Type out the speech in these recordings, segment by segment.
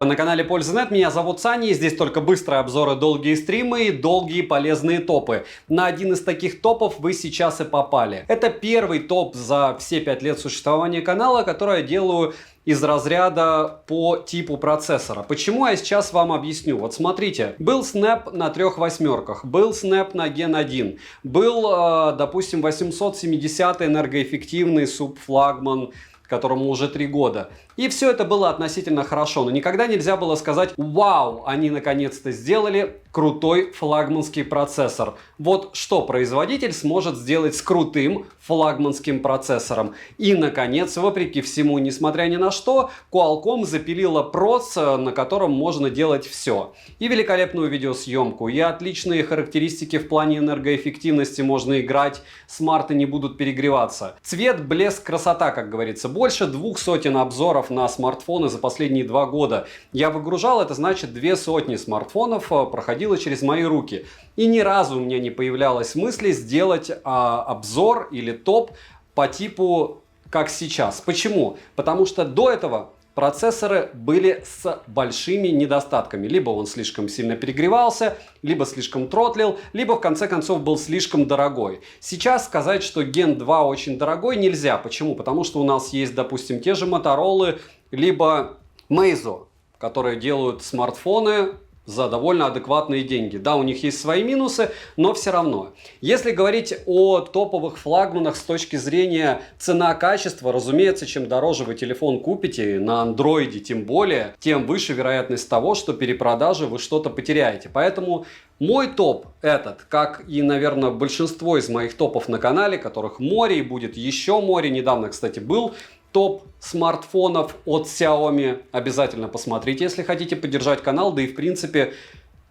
На канале Польза.нет, меня зовут Саня, и здесь только быстрые обзоры, долгие стримы и долгие полезные топы. На один из таких топов вы сейчас и попали. Это первый топ за все 5 лет существования канала, который я делаю из разряда по типу процессора. Почему, я сейчас вам объясню. Вот смотрите, был Snap на 3 восьмерках, был Snap на Gen 1, был, допустим, 870 энергоэффективный субфлагман, которому уже 3 года. И все это было относительно хорошо, но никогда нельзя было сказать: вау, они наконец-то сделали крутой флагманский процессор. Вот что производитель сможет сделать с крутым флагманским процессором. И, наконец, вопреки всему, несмотря ни на что, Qualcomm запилила проц, на котором можно делать все. И великолепную видеосъемку, и отличные характеристики в плане энергоэффективности, можно играть, смарты не будут перегреваться. Цвет, блеск, красота, как говорится. Больше 200 обзоров на смартфоны за последние 2 года я выгружал, это значит 200 смартфонов проходило через мои руки. И ни разу у меня не появлялось мысли сделать обзор или топ по типу как сейчас. Почему? Потому что до этого процессоры были с большими недостатками. Либо он слишком сильно перегревался, либо слишком тротлил, либо в конце концов был слишком дорогой. Сейчас сказать, что Gen 2 очень дорогой, нельзя. Почему? Потому что у нас есть, допустим, те же Motorola, либо Meizu, которые делают смартфоны за довольно адекватные деньги. Да, у них есть свои минусы, но все равно. Если говорить о топовых флагманах с точки зрения цена-качество, разумеется, чем дороже вы телефон купите, на андроиде тем более, тем выше вероятность того, что перепродажи вы что-то потеряете. Поэтому мой топ этот, как и, наверное, большинство из моих топов на канале, которых море и будет еще море, недавно, кстати, был топ смартфонов от Xiaomi. Обязательно посмотрите, если хотите поддержать канал. Да и в принципе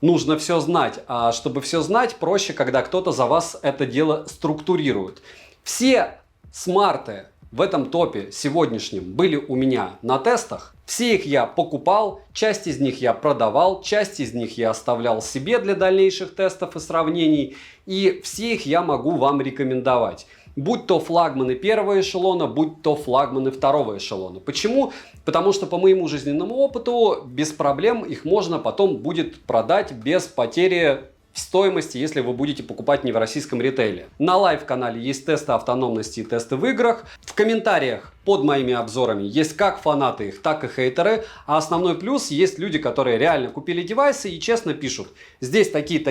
нужно все знать. А чтобы все знать, проще, когда кто-то за вас это дело структурирует. Все смарты в этом топе сегодняшнем были у меня на тестах. Все их я покупал, часть из них я продавал, часть из них я оставлял себе для дальнейших тестов и сравнений. И все их я могу вам рекомендовать. Будь то флагманы первого эшелона, будь то флагманы второго эшелона. Почему? Потому что по моему жизненному опыту без проблем их можно потом будет продать без потери в стоимости, если вы будете покупать не в российском ритейле. На лайв-канале есть тесты автономности и тесты в играх. В комментариях под моими обзорами есть как фанаты их, так и хейтеры. А основной плюс — есть люди, которые реально купили девайсы и честно пишут: здесь такие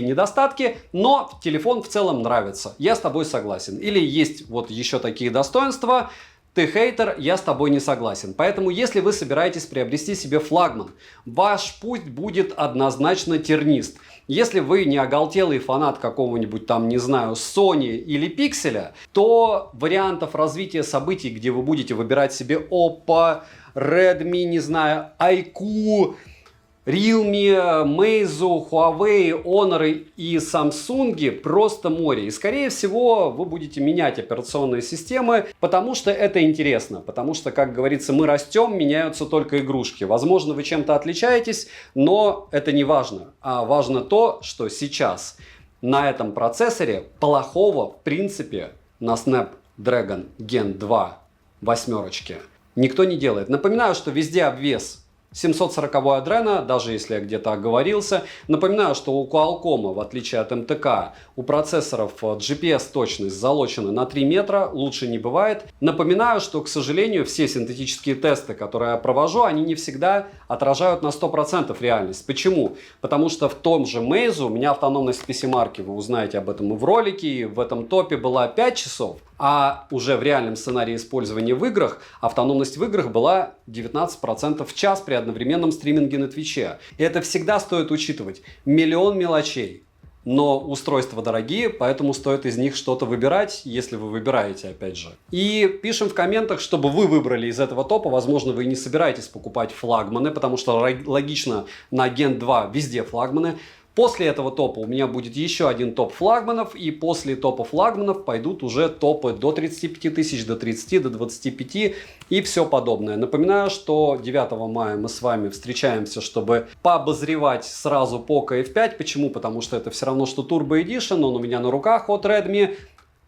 недостатки, но телефон в целом нравится. Я с тобой согласен. Или есть вот еще такие достоинства. Ты хейтер, я с тобой не согласен. Поэтому, если вы собираетесь приобрести себе флагман, ваш путь будет однозначно тернист. Если вы не оголтелый фанат какого-нибудь там, не знаю, Sony или Pixel, то вариантов развития событий, где вы будете выбирать себе Oppo, Redmi, не знаю, iQOO, Realme, Meizu, Huawei, Honor и Samsung просто море. И скорее всего вы будете менять операционные системы, потому что это интересно. Потому что, как говорится, мы растем, меняются только игрушки. Возможно, вы чем-то отличаетесь, но это не важно. А важно то, что сейчас на этом процессоре плохого в принципе на Snapdragon Gen 2 восьмерочки никто не делает. Напоминаю, что везде обвес 740 Adreno, даже если я где-то оговорился. Напоминаю, что у Qualcomm, в отличие от МТК, у процессоров GPS-точность залочена на 3 метра, лучше не бывает. Напоминаю, что, к сожалению, все синтетические тесты, которые я провожу, они не всегда отражают на 100% реальность. Почему? Потому что в том же Meizu у меня автономность PC-марки, вы узнаете об этом и в ролике, и в этом топе была 5 часов. А уже в реальном сценарии использования в играх автономность в играх была 19% в час при одновременном стриминге на Твиче. И это всегда стоит учитывать. Миллион мелочей. Но устройства дорогие, поэтому стоит из них что-то выбирать, если вы выбираете, опять же. И пишем в комментах, чтобы вы выбрали из этого топа. Возможно, вы и не собираетесь покупать флагманы, потому что логично, на Gen 2 везде флагманы. После этого топа у меня будет еще один топ флагманов, и после топа флагманов пойдут уже топы до 35 тысяч, до 30, до 25 и все подобное. Напоминаю, что 9 мая мы с вами встречаемся, чтобы пообозревать сразу Poco F5. Почему? Потому что это все равно, что Turbo Edition, он у меня на руках от Redmi.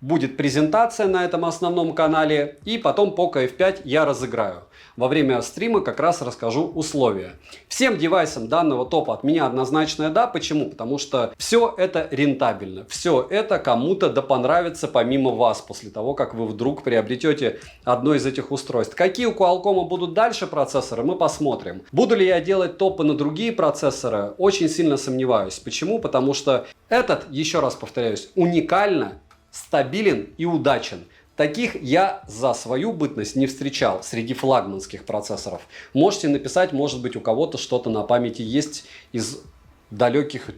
будет презентация на этом основном канале, и потом Poco F5 я разыграю. Во время стрима как раз расскажу условия. Всем девайсам данного топа от меня однозначное да. Почему? Потому что все это рентабельно. Все это кому-то да понравится помимо вас, после того, как вы вдруг приобретете одно из этих устройств. Какие у Qualcomm будут дальше процессоры, мы посмотрим. Буду ли я делать топы на другие процессоры? Очень сильно сомневаюсь. Почему? Потому что этот, еще раз повторяюсь, уникально стабилен и удачен. Таких я за свою бытность не встречал среди флагманских процессоров. Можете написать, может быть, у кого-то что-то на памяти есть из далеких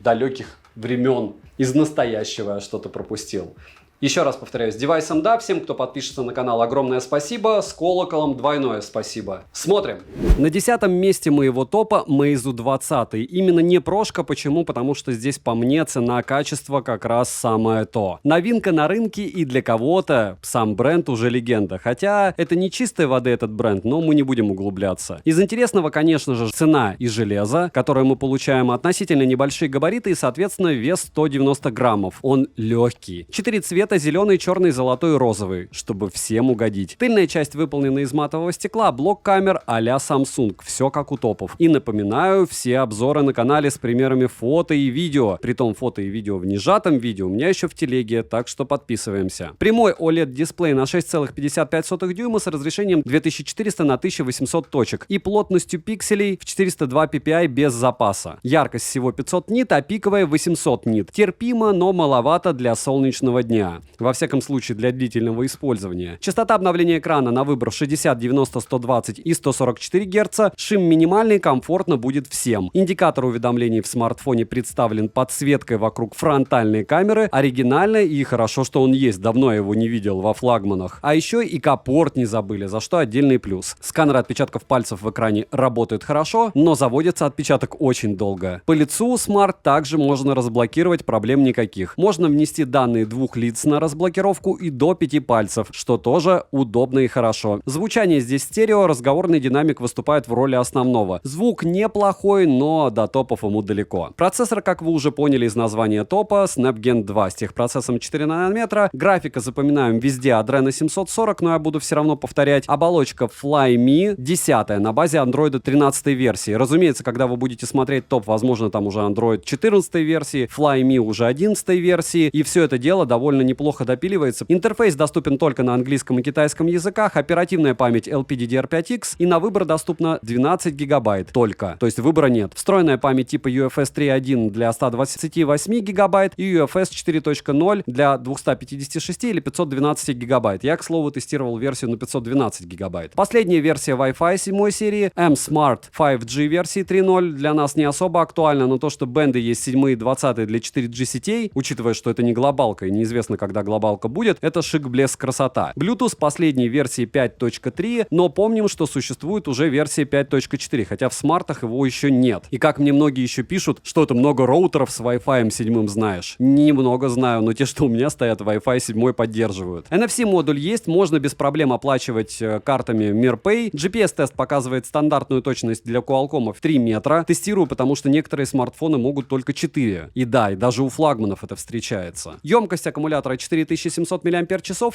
времен, из настоящего я что-то пропустил. Еще раз повторяюсь, с девайсом да, всем, кто подпишется на канал, огромное спасибо, с колоколом двойное спасибо. Смотрим. На 10-м месте моего топа Meizu 20. Именно не прошка, почему? Потому что здесь по мне цена-качество как раз самое то. Новинка на рынке, и для кого-то сам бренд уже легенда. Хотя это не чистой воды этот бренд, но мы не будем углубляться. Из интересного, конечно же, цена и железо, которое мы получаем, относительно небольшие габариты и, соответственно, вес 190 граммов. Он легкий. 4 цвета: зеленый, черный, золотой, розовый, чтобы всем угодить. Тыльная часть выполнена из матового стекла, блок камер а-ля Samsung, все как у топов. И напоминаю, все обзоры на канале с примерами фото и видео. Притом фото и видео в несжатом видео у меня еще в телеге, так что подписываемся. Прямой OLED-дисплей на 6,55 дюйма с разрешением 2400 на 1800 точек и плотностью пикселей в 402 ppi без запаса. Яркость всего 500 нит, а пиковая 800 нит. Терпимо, но маловато для солнечного дня. Во всяком случае, для длительного использования. Частота обновления экрана на выбор 60, 90, 120 и 144 Гц. Шим минимальный, комфортно будет всем. Индикатор уведомлений в смартфоне представлен подсветкой вокруг фронтальной камеры. Оригинально, и хорошо, что он есть. Давно я его не видел во флагманах. А еще и К-порт не забыли, за что отдельный плюс. Сканер отпечатков пальцев в экране работает хорошо, но заводится отпечаток очень долго. По лицу Smart также можно разблокировать, проблем никаких. Можно внести данные двух лиц на разблокировку и до 5 пальцев, что тоже удобно и хорошо. Звучание здесь стерео, разговорный динамик выступает в роли основного. Звук неплохой, но до топов ему далеко. Процессор, как вы уже поняли из названия топа, Snapgen 2 с техпроцессом 4 нанометра. Графика, запоминаем, везде Adreno 740, но я буду все равно повторять. Оболочка Flyme 10 на базе Android 13 версии. Разумеется, когда вы будете смотреть топ, возможно, там уже Android 14 версии, Flyme уже 11 версии, и все это дело довольно неплохо допиливается. Интерфейс доступен только на английском и китайском языках, оперативная память LPDDR5X, и на выбор доступно 12 гигабайт только, то есть выбора нет. Встроенная память типа UFS 3.1 для 128 гигабайт и UFS 4.0 для 256 или 512 гигабайт. Я, к слову, тестировал версию на 512 гигабайт. Последняя версия Wi-Fi 7 серии, M-Smart 5G версии 3.0, для нас не особо актуальна, но то, что бенды есть 7 и 20 для 4G сетей, учитывая, что это не глобалка и неизвестно, когда глобалка будет, это шик, блеск, красота. Bluetooth последней версии 5.3, но помним, что существует уже версия 5.4, хотя в смартах его еще нет. И как мне многие еще пишут, что это много роутеров с Wi-Fi 7 знаешь. Немного знаю, но те, что у меня стоят, Wi-Fi 7 поддерживают. NFC-модуль есть, можно без проблем оплачивать картами MirPay. GPS-тест показывает стандартную точность для Qualcomm в 3 метра. Тестирую, потому что некоторые смартфоны могут только 4. И да, и даже у флагманов это встречается. Емкость аккумулятора 4700 мАч,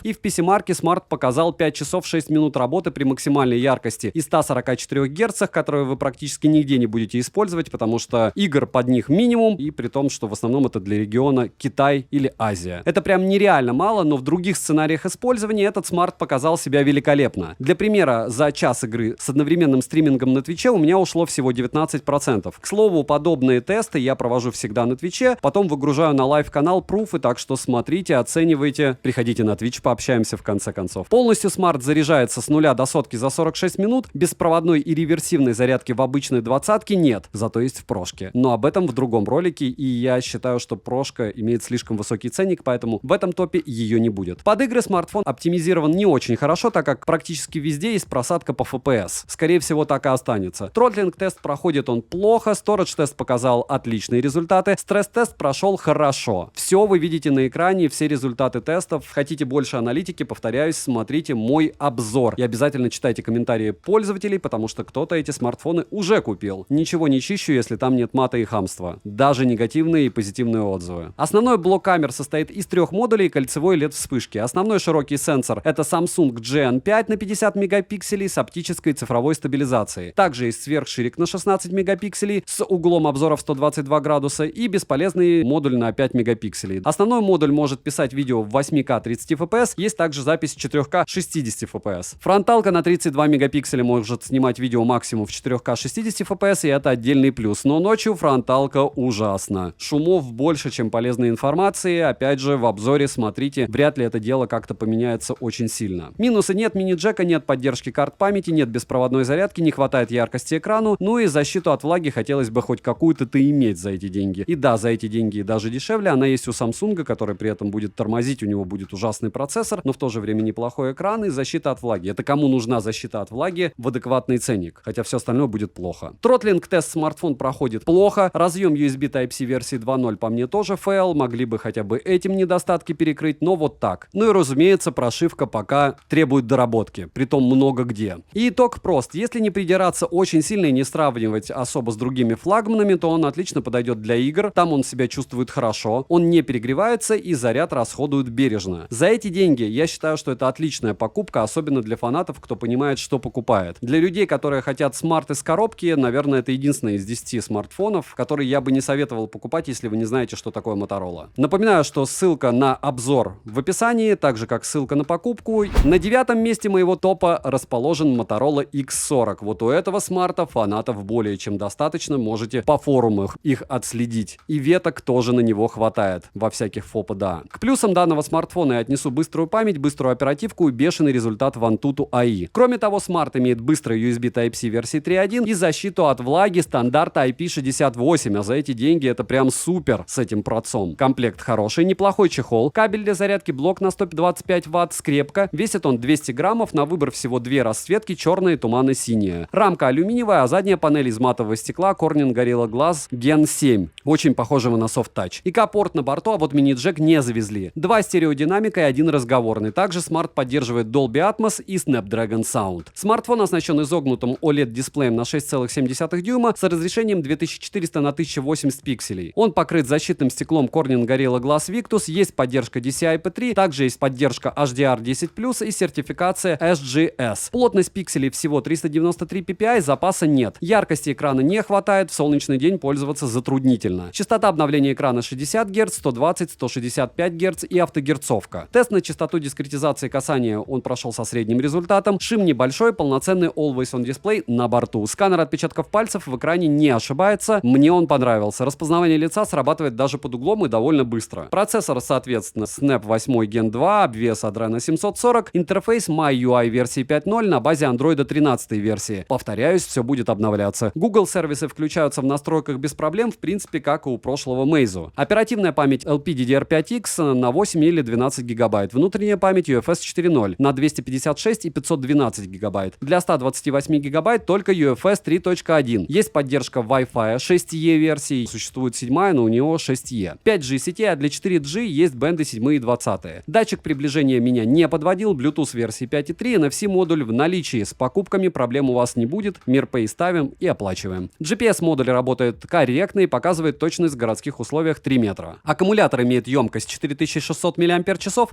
и в PC-марке Smart показал 5 часов 6 минут работы при максимальной яркости и 144 Гц, которые вы практически нигде не будете использовать, потому что игр под них минимум, и при том, что в основном это для региона Китай или Азия. Это прям нереально мало, но в других сценариях использования этот Smart показал себя великолепно. Для примера, за час игры с одновременным стримингом на Твиче у меня ушло всего 19%. К слову, подобные тесты я провожу всегда на Твиче, потом выгружаю на лайв-канал пруфы, так что смотрите, оценивайте, приходите на Twitch, пообщаемся в конце концов. Полностью Smart заряжается с 0 до сотки за 46 минут, беспроводной и реверсивной зарядки в обычной двадцатке нет, зато есть в прошке. Но об этом в другом ролике, и я считаю, что прошка имеет слишком высокий ценник, поэтому в этом топе ее не будет. Под игры смартфон оптимизирован не очень хорошо, так как практически везде есть просадка по FPS. Скорее всего, так и останется. Тротлинг-тест проходит он плохо, Storage-тест показал отличные результаты, стресс-тест прошел хорошо. Все вы видите на экране, все результаты результаты тестов. Хотите больше аналитики, повторяюсь, смотрите мой обзор. И обязательно читайте комментарии пользователей, потому что кто-то эти смартфоны уже купил. Ничего не чищу, если там нет мата и хамства. Даже негативные и позитивные отзывы. Основной блок камер состоит из 3 модулей и кольцевой LED-вспышки. Основной широкий сенсор — это Samsung GN5 на 50 мегапикселей с оптической цифровой стабилизацией. Также есть сверхширик на 16 мегапикселей с углом обзора в 122 градуса и бесполезный модуль на 5 мегапикселей. Основной модуль может писать видео в 8К 30 FPS, есть также запись 4К 60 FPS. Фронталка на 32 мегапикселя может снимать видео максимум в 4К 60 FPS, и это отдельный плюс. Но ночью фронталка ужасна. Шумов больше, чем полезной информации. Опять же, в обзоре смотрите, вряд ли это дело как-то поменяется очень сильно. Минусы: нет мини-джека, нет поддержки карт памяти, нет беспроводной зарядки, не хватает яркости экрану, ну и защиту от влаги хотелось бы хоть какую-то иметь за эти деньги. И да, за эти деньги и даже дешевле она есть у Samsung, который при этом будет тормозить, у него будет ужасный процессор, но в то же время неплохой экран и защита от влаги. Это кому нужна защита от влаги в адекватный ценник, хотя все остальное будет плохо. Тротлинг-тест смартфон проходит плохо, разъем USB Type-C версии 2.0 по мне тоже фейл, могли бы хотя бы этим недостатки перекрыть, но вот так. Ну и разумеется, прошивка пока требует доработки, притом много где. И итог прост: если не придираться очень сильно и не сравнивать особо с другими флагманами, то он отлично подойдет для игр, там он себя чувствует хорошо, он не перегревается и заряд расходует бережно. За эти деньги я считаю, что это отличная покупка, особенно для фанатов, кто понимает, что покупает. Для людей, которые хотят смарт из коробки, наверное, это единственный из 10 смартфонов, который я бы не советовал покупать, если вы не знаете, что такое Motorola. Напоминаю, что ссылка на обзор в описании, так же как ссылка на покупку. На 9-м месте моего топа расположен Motorola X40. Вот у этого смарта фанатов более чем достаточно, можете по форумам их отследить. И веток тоже на него хватает во всяких ФОПа, да. К плюсам данного смартфона я отнесу быструю память, быструю оперативку и бешеный результат в Antutu AI. Кроме того, смарт имеет быстрый USB Type-C версии 3.1 и защиту от влаги стандарта IP68, а за эти деньги это прям супер с этим процом. Комплект хороший, неплохой чехол, кабель для зарядки, блок на 125 Вт, скрепка, весит он 200 граммов, на выбор всего 2 расцветки, черная и туманно-синяя. Рамка алюминиевая, а задняя панель из матового стекла Corning Gorilla Glass Gen 7, очень похожего на Soft Touch. ИК-порт на борту, а вот мини-джек не завезли. 2 стереодинамика и 1 разговорный. Также смарт поддерживает Dolby Atmos и Snapdragon Sound. Смартфон оснащен изогнутым OLED-дисплеем на 6,7 дюйма с разрешением 2400 на 1080 пикселей. Он покрыт защитным стеклом Corning Gorilla Glass Victus, есть поддержка DCI-P3, также есть поддержка HDR10+, и сертификация SGS. Плотность пикселей всего 393 ppi, запаса нет. Яркости экрана не хватает, в солнечный день пользоваться затруднительно. Частота обновления экрана 60 Гц, 120, 165 Гц и автогерцовка. Тест на частоту дискретизации касания он прошел со средним результатом. Шим небольшой, полноценный Always On Display на борту. Сканер отпечатков пальцев в экране не ошибается, мне он понравился. Распознавание лица срабатывает даже под углом и довольно быстро. Процессор, соответственно, Snap 8 Gen 2, обвес Adreno 740, интерфейс MyUI версии 5.0 на базе Android 13 версии. Повторяюсь, все будет обновляться. Google сервисы включаются в настройках без проблем, в принципе, как и у прошлого Meizu. Оперативная память LPDDR5X на 8 или 12 гигабайт. Внутренняя память UFS 4.0 на 256 и 512 гигабайт. Для 128 гигабайт только UFS 3.1. Есть поддержка Wi-Fi 6E версии, существует 7, но у него 6E. 5G сетей, а для 4G есть бенды 7 и 20. Датчик приближения меня не подводил, Bluetooth версии 5.3, NFC-модуль в наличии. С покупками проблем у вас не будет, MirPay ставим и оплачиваем. GPS-модуль работает корректно и показывает точность в городских условиях 3 метра. Аккумулятор имеет емкость 4600 мАч,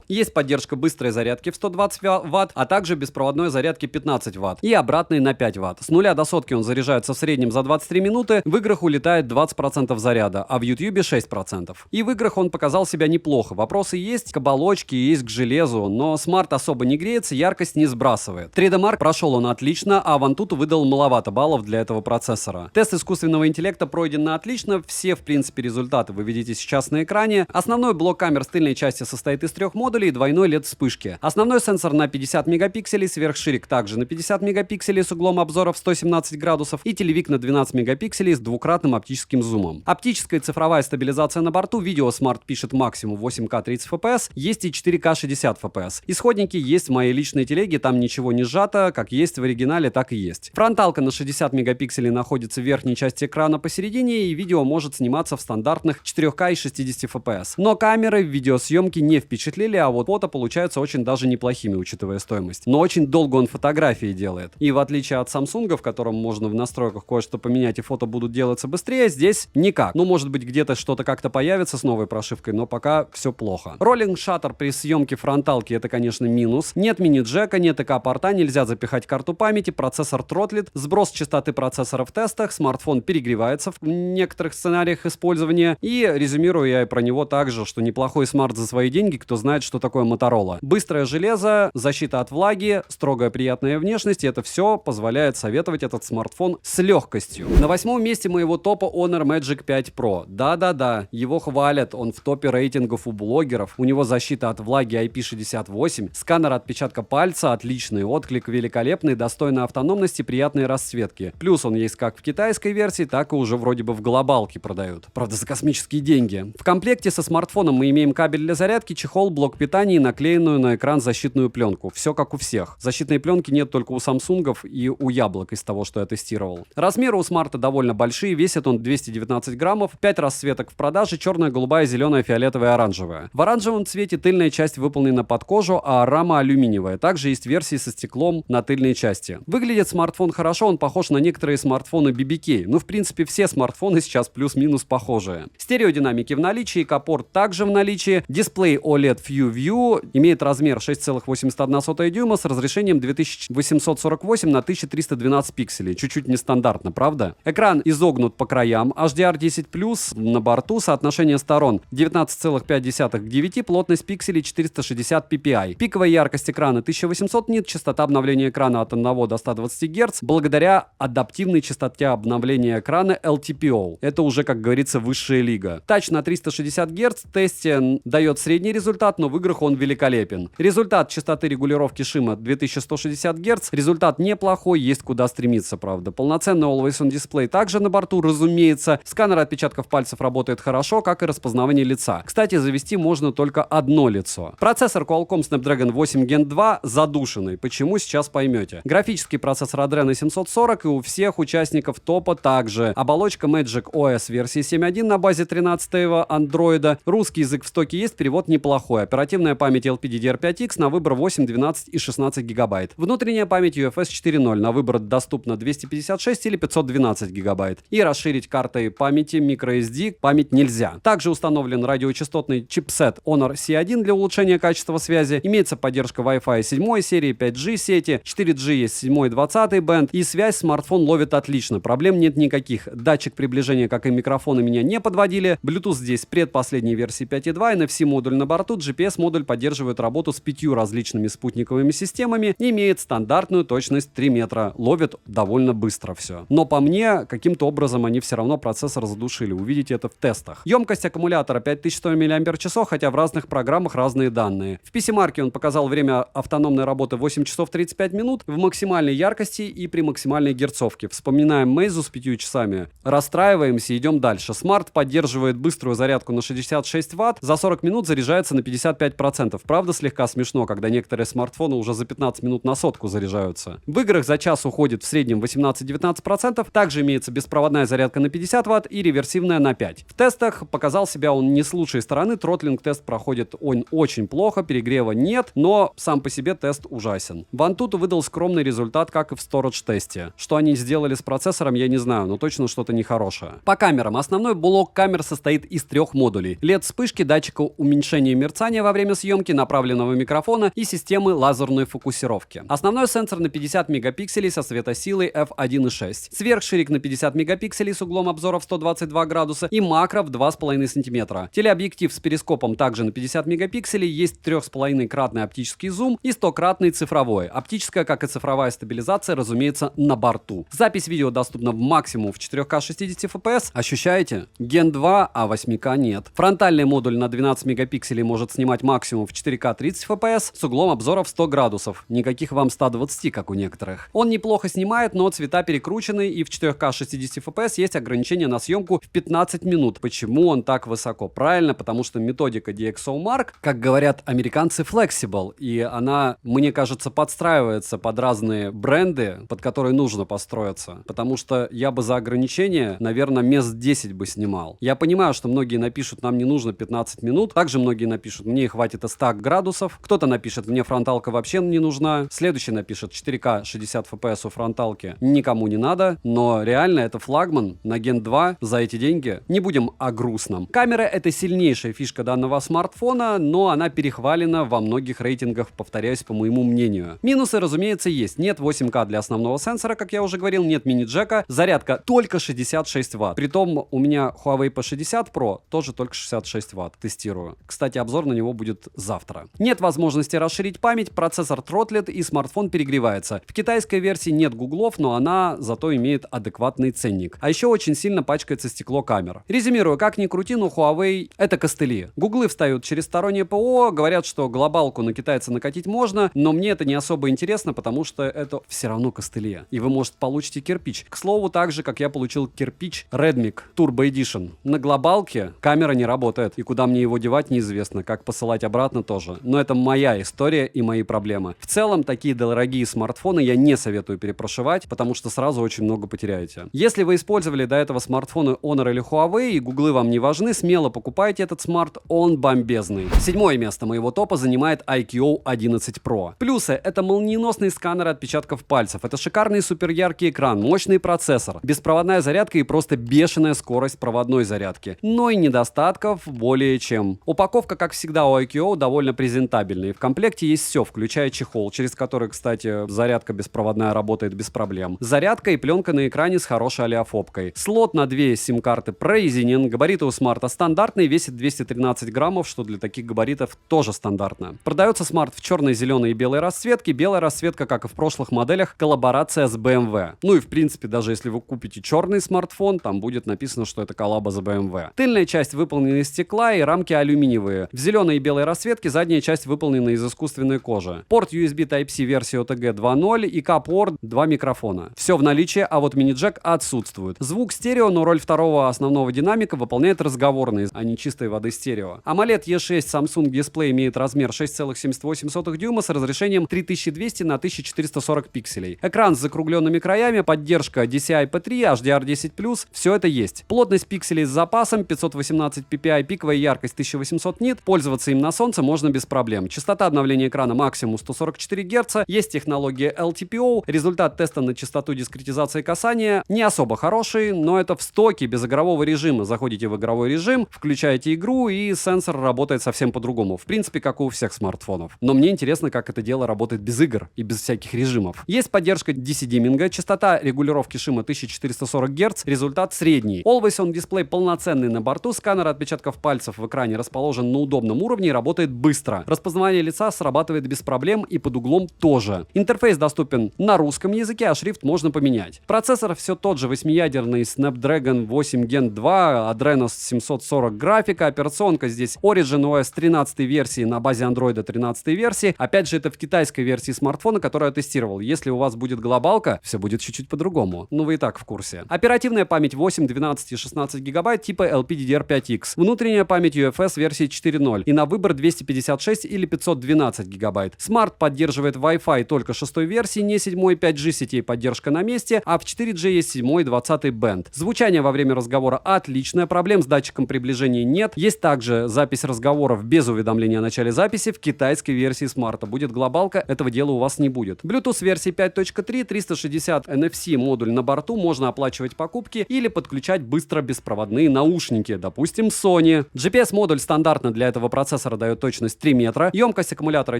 есть поддержка быстрой зарядки в 120 Вт, а также беспроводной зарядки 15 Вт и обратной на 5 Вт. С 0 до сотки он заряжается в среднем за 23 минуты, в играх улетает 20% заряда, а в YouTube 6%. И в играх он показал себя неплохо. Вопросы есть к оболочке, есть к железу, но смарт особо не греется, яркость не сбрасывает. 3D Mark прошел он отлично, а Antutu выдал маловато баллов для этого процессора. Тест искусственного интеллекта пройден на отлично, все в принципе результаты вы видите сейчас на экране. Основной блок камер с тыльной части состоит из 3 модулей и двойной LED вспышки. Основной сенсор на 50 мегапикселей, сверхширик также на 50 мегапикселей с углом обзора в 117 градусов и телевик на 12 мегапикселей с двукратным оптическим зумом. Оптическая и цифровая стабилизация на борту, видео смарт пишет максимум 8К 30 FPS, есть и 4К 60 FPS. Исходники есть в моей личной телеге, там ничего не сжато, как есть в оригинале, так и есть. Фронталка на 60 мегапикселей находится в верхней части экрана посередине, и видео может сниматься в стандартных 4К и 60 FPS. Но камеры в Видеосъемки не впечатлили, а вот фото получаются очень даже неплохими, учитывая стоимость. Но очень долго он фотографии делает. И в отличие от Samsung, в котором можно в настройках кое-что поменять и фото будут делаться быстрее, здесь никак. Ну, может быть, где-то что-то как-то появится с новой прошивкой, но пока все плохо. Роллинг шаттер при съемке фронталки — это, конечно, минус. Нет мини-джека, нет ЭК-порта, нельзя запихать карту памяти, процессор тротлит, сброс частоты процессора в тестах, смартфон перегревается в некоторых сценариях использования. И резюмирую я и про него также, что неплохой смарт за свои деньги, кто знает, что такое Motorola. Быстрое железо, защита от влаги, строгая приятная внешность — это все позволяет советовать этот смартфон с легкостью. На 8-м месте моего топа Honor Magic 5 Pro. Да-да-да, его хвалят, он в топе рейтингов у блогеров, у него защита от влаги IP68, сканер отпечатка пальца отличный, отклик великолепный, достойной автономности, приятной расцветки. Плюс он есть как в китайской версии, так и уже вроде бы в глобалке продают. Правда, за космические деньги. В комплекте со смартфоном мы имеем кабель для зарядки, чехол, блок питания и наклеенную на экран защитную пленку. Все как у всех. Защитной пленки нет только у Samsung и у яблок из того, что я тестировал. Размеры у смарта довольно большие, весит он 219 граммов, 5 расцветок в продаже, черная, голубая, зеленая, фиолетовая, оранжевая. В оранжевом цвете тыльная часть выполнена под кожу, а рама алюминиевая. Также есть версии со стеклом на тыльной части. Выглядит смартфон хорошо, он похож на некоторые смартфоны BBK. Ну, в принципе, все смартфоны сейчас плюс-минус похожие. Стереодинамики в наличии, эко-порт также в наличии. Дисплей OLED FuView имеет размер 6,81 дюйма с разрешением 2848 на 1312 пикселей. Чуть-чуть нестандартно, правда? Экран изогнут по краям, HDR10+, на борту, соотношение сторон 19,5 к 9, плотность пикселей 460 ppi. Пиковая яркость экрана 1800 нит, частота обновления экрана от 1 до 120 Гц, благодаря адаптивной частоте обновления экрана LTPO. Это уже, как говорится, высшая лига. Тач на 360 Гц в тесте дает средний результат, но в играх он великолепен. Результат частоты регулировки шима 2160 Гц, результат неплохой, есть куда стремиться, правда. Полноценный Always On дисплей также на борту, разумеется. Сканер отпечатков пальцев работает хорошо, как и распознавание лица. Кстати, завести можно только одно лицо. Процессор Qualcomm Snapdragon 8 Gen 2 задушенный. Почему, сейчас поймете. Графический процессор Adreno 740 и у всех участников топа также. Оболочка Magic OS версии 7.1 на базе 13-го Android. Русский язык в стоке есть, перевод неплохой. Оперативная память LPDDR5X на выбор 8, 12 и 16 гигабайт. Внутренняя память UFS 4.0 на выбор доступна 256 или 512 гигабайт. И расширить картой памяти microSD память нельзя. Также установлен радиочастотный чипсет Honor C1 для улучшения качества связи. Имеется поддержка Wi-Fi 7 серии, 5G сети, 4G есть 7 и 20 бенд. И связь смартфон ловит отлично. Проблем нет никаких. Датчик приближения, как и микрофоны, меня не подводили. Bluetooth здесь предпоследней версии 5.2. NFC-модуль на борту. GPS-модуль поддерживает работу с 5 различными спутниковыми системами. Имеет стандартную точность 3 метра. Ловит довольно быстро все. Но по мне, каким-то образом они все равно процессор задушили. Увидите это в тестах. Емкость аккумулятора 5100 мАч, хотя в разных программах разные данные. В PC-марке он показал время автономной работы 8 часов 35 минут в максимальной яркости и при максимальной герцовке. Вспоминаем Meizu с 5 часами. Расстраиваемся, идем дальше. Смарт поддерживает быструю зарядку на 66 Вт. За 40 минут заряжается на 55%. Правда, слегка смешно, когда некоторые смартфоны уже за 15 минут на сотку заряжаются. В играх за час уходит в среднем 18-19%. Также имеется беспроводная зарядка на 50 Вт и реверсивная на 5. В тестах показал себя он не с лучшей стороны. Тротлинг-тест проходит он очень плохо, перегрева нет, но сам по себе тест ужасен. Вантуту выдал скромный результат, как и в Storage-тесте. Что они сделали с процессором, я не знаю, но точно что-то нехорошее. По камерам. Основной блок камер состоит из 3 модулей. LED-вспышки, датчика уменьшения мерцания во время съемки, направленного микрофона и системы лазерной фокусировки. Основной сенсор на 50 мегапикселей со светосилой f1.6. Сверхширик на 50 мегапикселей с углом обзора в 122 градуса и макро в 2,5 см. Телеобъектив с перископом также на 50 мегапикселей, есть 3,5-кратный оптический зум и 100-кратный цифровой. Оптическая, как и цифровая стабилизация, разумеется, на борту. Запись видео доступна в максимум в 4К 60 FPS. Ощущаете? Gen 2, а 8К нет. Фронтальный модуль на 12 мегапикселей может снимать максимум в 4К 30 FPS с углом обзора в 100 градусов. Никаких вам 120, как у некоторых. Он неплохо снимает, но цвета перекручены, и в 4К 60 FPS есть ограничение на съемку в 15 минут. Почему он так высоко? Правильно, потому что методика DxOMark, как говорят американцы, flexible, и она, мне кажется, подстраивается под разные бренды, под которые нужно построиться. Потому что я бы за ограничение, наверное, мест 10 бы снимал. Я понимаю, что многие напишут, нам не нужно 15 минут, минут. Также многие напишут, мне хватит и 100 градусов. Кто-то напишет, мне фронталка вообще не нужна. Следующий напишет, 4К 60 FPS у фронталки никому не надо. Но реально это флагман на Gen 2 за эти деньги. Не будем о грустном. Камера — это сильнейшая фишка данного смартфона, но она перехвалена во многих рейтингах, повторяюсь, по моему мнению. Минусы, разумеется, есть. Нет 8К для основного сенсора, как я уже говорил, нет мини-джека. Зарядка только 66 Вт. Притом у меня Huawei P60 Pro тоже только 66 Вт. Тестирую. Кстати, обзор на него будет завтра. Нет возможности расширить память, процессор тротлит и смартфон перегревается. В китайской версии нет гуглов, но она зато имеет адекватный ценник. А еще очень сильно пачкается стекло камер. Резюмирую, как ни крути, но Huawei — это костыли. Гуглы встают через стороннее ПО, говорят, что глобалку на китайца накатить можно, но мне это не особо интересно, потому что это все равно костыли. И вы, может, получите кирпич. К слову, так же, как я получил кирпич Redmi Turbo Edition. На глобалке камера не работает, и куда мне его девать неизвестно, как посылать обратно тоже. Но это моя история и мои проблемы. В целом, такие дорогие смартфоны я не советую перепрошивать, потому что сразу очень много потеряете. Если вы использовали до этого смартфоны Honor или Huawei, и гуглы вам не важны, смело покупайте этот смарт, он бомбезный. 7-е место моего топа занимает iQOO 11 Pro. Плюсы — это молниеносные сканеры отпечатков пальцев, это шикарный суперяркий экран, мощный процессор, беспроводная зарядка и просто бешеная скорость проводной зарядки. Но и недостатков более чем. Упаковка, как всегда, у iQOO довольно презентабельная. В комплекте есть все, включая чехол, через который, кстати, зарядка беспроводная работает без проблем. Зарядка и пленка на экране с хорошей олеофобкой. Слот на 2 сим-карты прорезинен, габариты у смарта стандартные, весит 213 граммов, что для таких габаритов тоже стандартно. Продается смарт в черной, зеленой и белой расцветке. Белая расцветка, как и в прошлых моделях, коллаборация с BMW. Ну и в принципе, даже если вы купите черный смартфон, там будет написано, что это коллаба с BMW. Тыльная часть выполнена из стекла и рамки алюминиевые. В зеленой и белой расцветке задняя часть выполнена из искусственной кожи. Порт USB Type-C версии OTG 2.0 и K-порт, 2 микрофона. Все в наличии, а вот мини-джек отсутствует. Звук стерео, но роль второго основного динамика выполняет разговорный, а не чистой воды стерео. AMOLED E6 Samsung дисплей имеет размер 6,78 дюйма с разрешением 3200 на 1440 пикселей. Экран с закругленными краями, поддержка DCI-P3, HDR10+, все это есть. Плотность пикселей с запасом 518 ppi, пиковая яркость 1800 нит, пользоваться им на солнце можно без проблем. Частота обновления экрана максимум 144 Гц, есть технология LTPO, результат теста на частоту дискретизации касания не особо хороший, но это в стоке без игрового режима. Заходите в игровой режим, включаете игру и сенсор работает совсем по-другому. В принципе, как и у всех смартфонов. Но мне интересно, как это дело работает без игр и без всяких режимов. Есть поддержка DC-димминга, частота регулировки шума 1440 Гц, результат средний. Always On дисплей полноценный на борту, сканер отпечатков пальцев в экране расположен на удобном уровне и работает быстро. Распознавание лица срабатывает без проблем и под углом тоже. Интерфейс доступен на русском языке, а шрифт можно поменять. Процессор все тот же 8-ядерный Snapdragon 8 Gen 2, Adreno 740 графика, операционка здесь Origin OS 13 версии на базе Android 13 версии. Опять же, это в китайской версии смартфона, которую я тестировал. Если у вас будет глобалка, все будет чуть-чуть по-другому. Ну вы и так в курсе. Оперативная память 8, 12 и 16 гигабайт типа LPDDR5X. Внутренняя память UFS версии 4.0. И на выбор 256 или 512 гигабайт. Смарт поддерживает Wi-Fi только 6 версии, не 7, 5G сетей поддержка на месте, а в 4G есть 7 и 20 бенд. Звучание во время разговора отличное, проблем с датчиком приближения нет. Есть также запись разговоров без уведомления о начале записи. В китайской версии смарта будет глобалка, этого дела у вас не будет. Bluetooth версии 5.3, 360 NFC модуль на борту, можно оплачивать покупки или подключать быстро беспроводные наушники, допустим, Sony. GPS-модуль стандартно для этого процессора дает точность 3 метра, емкость аккумулятора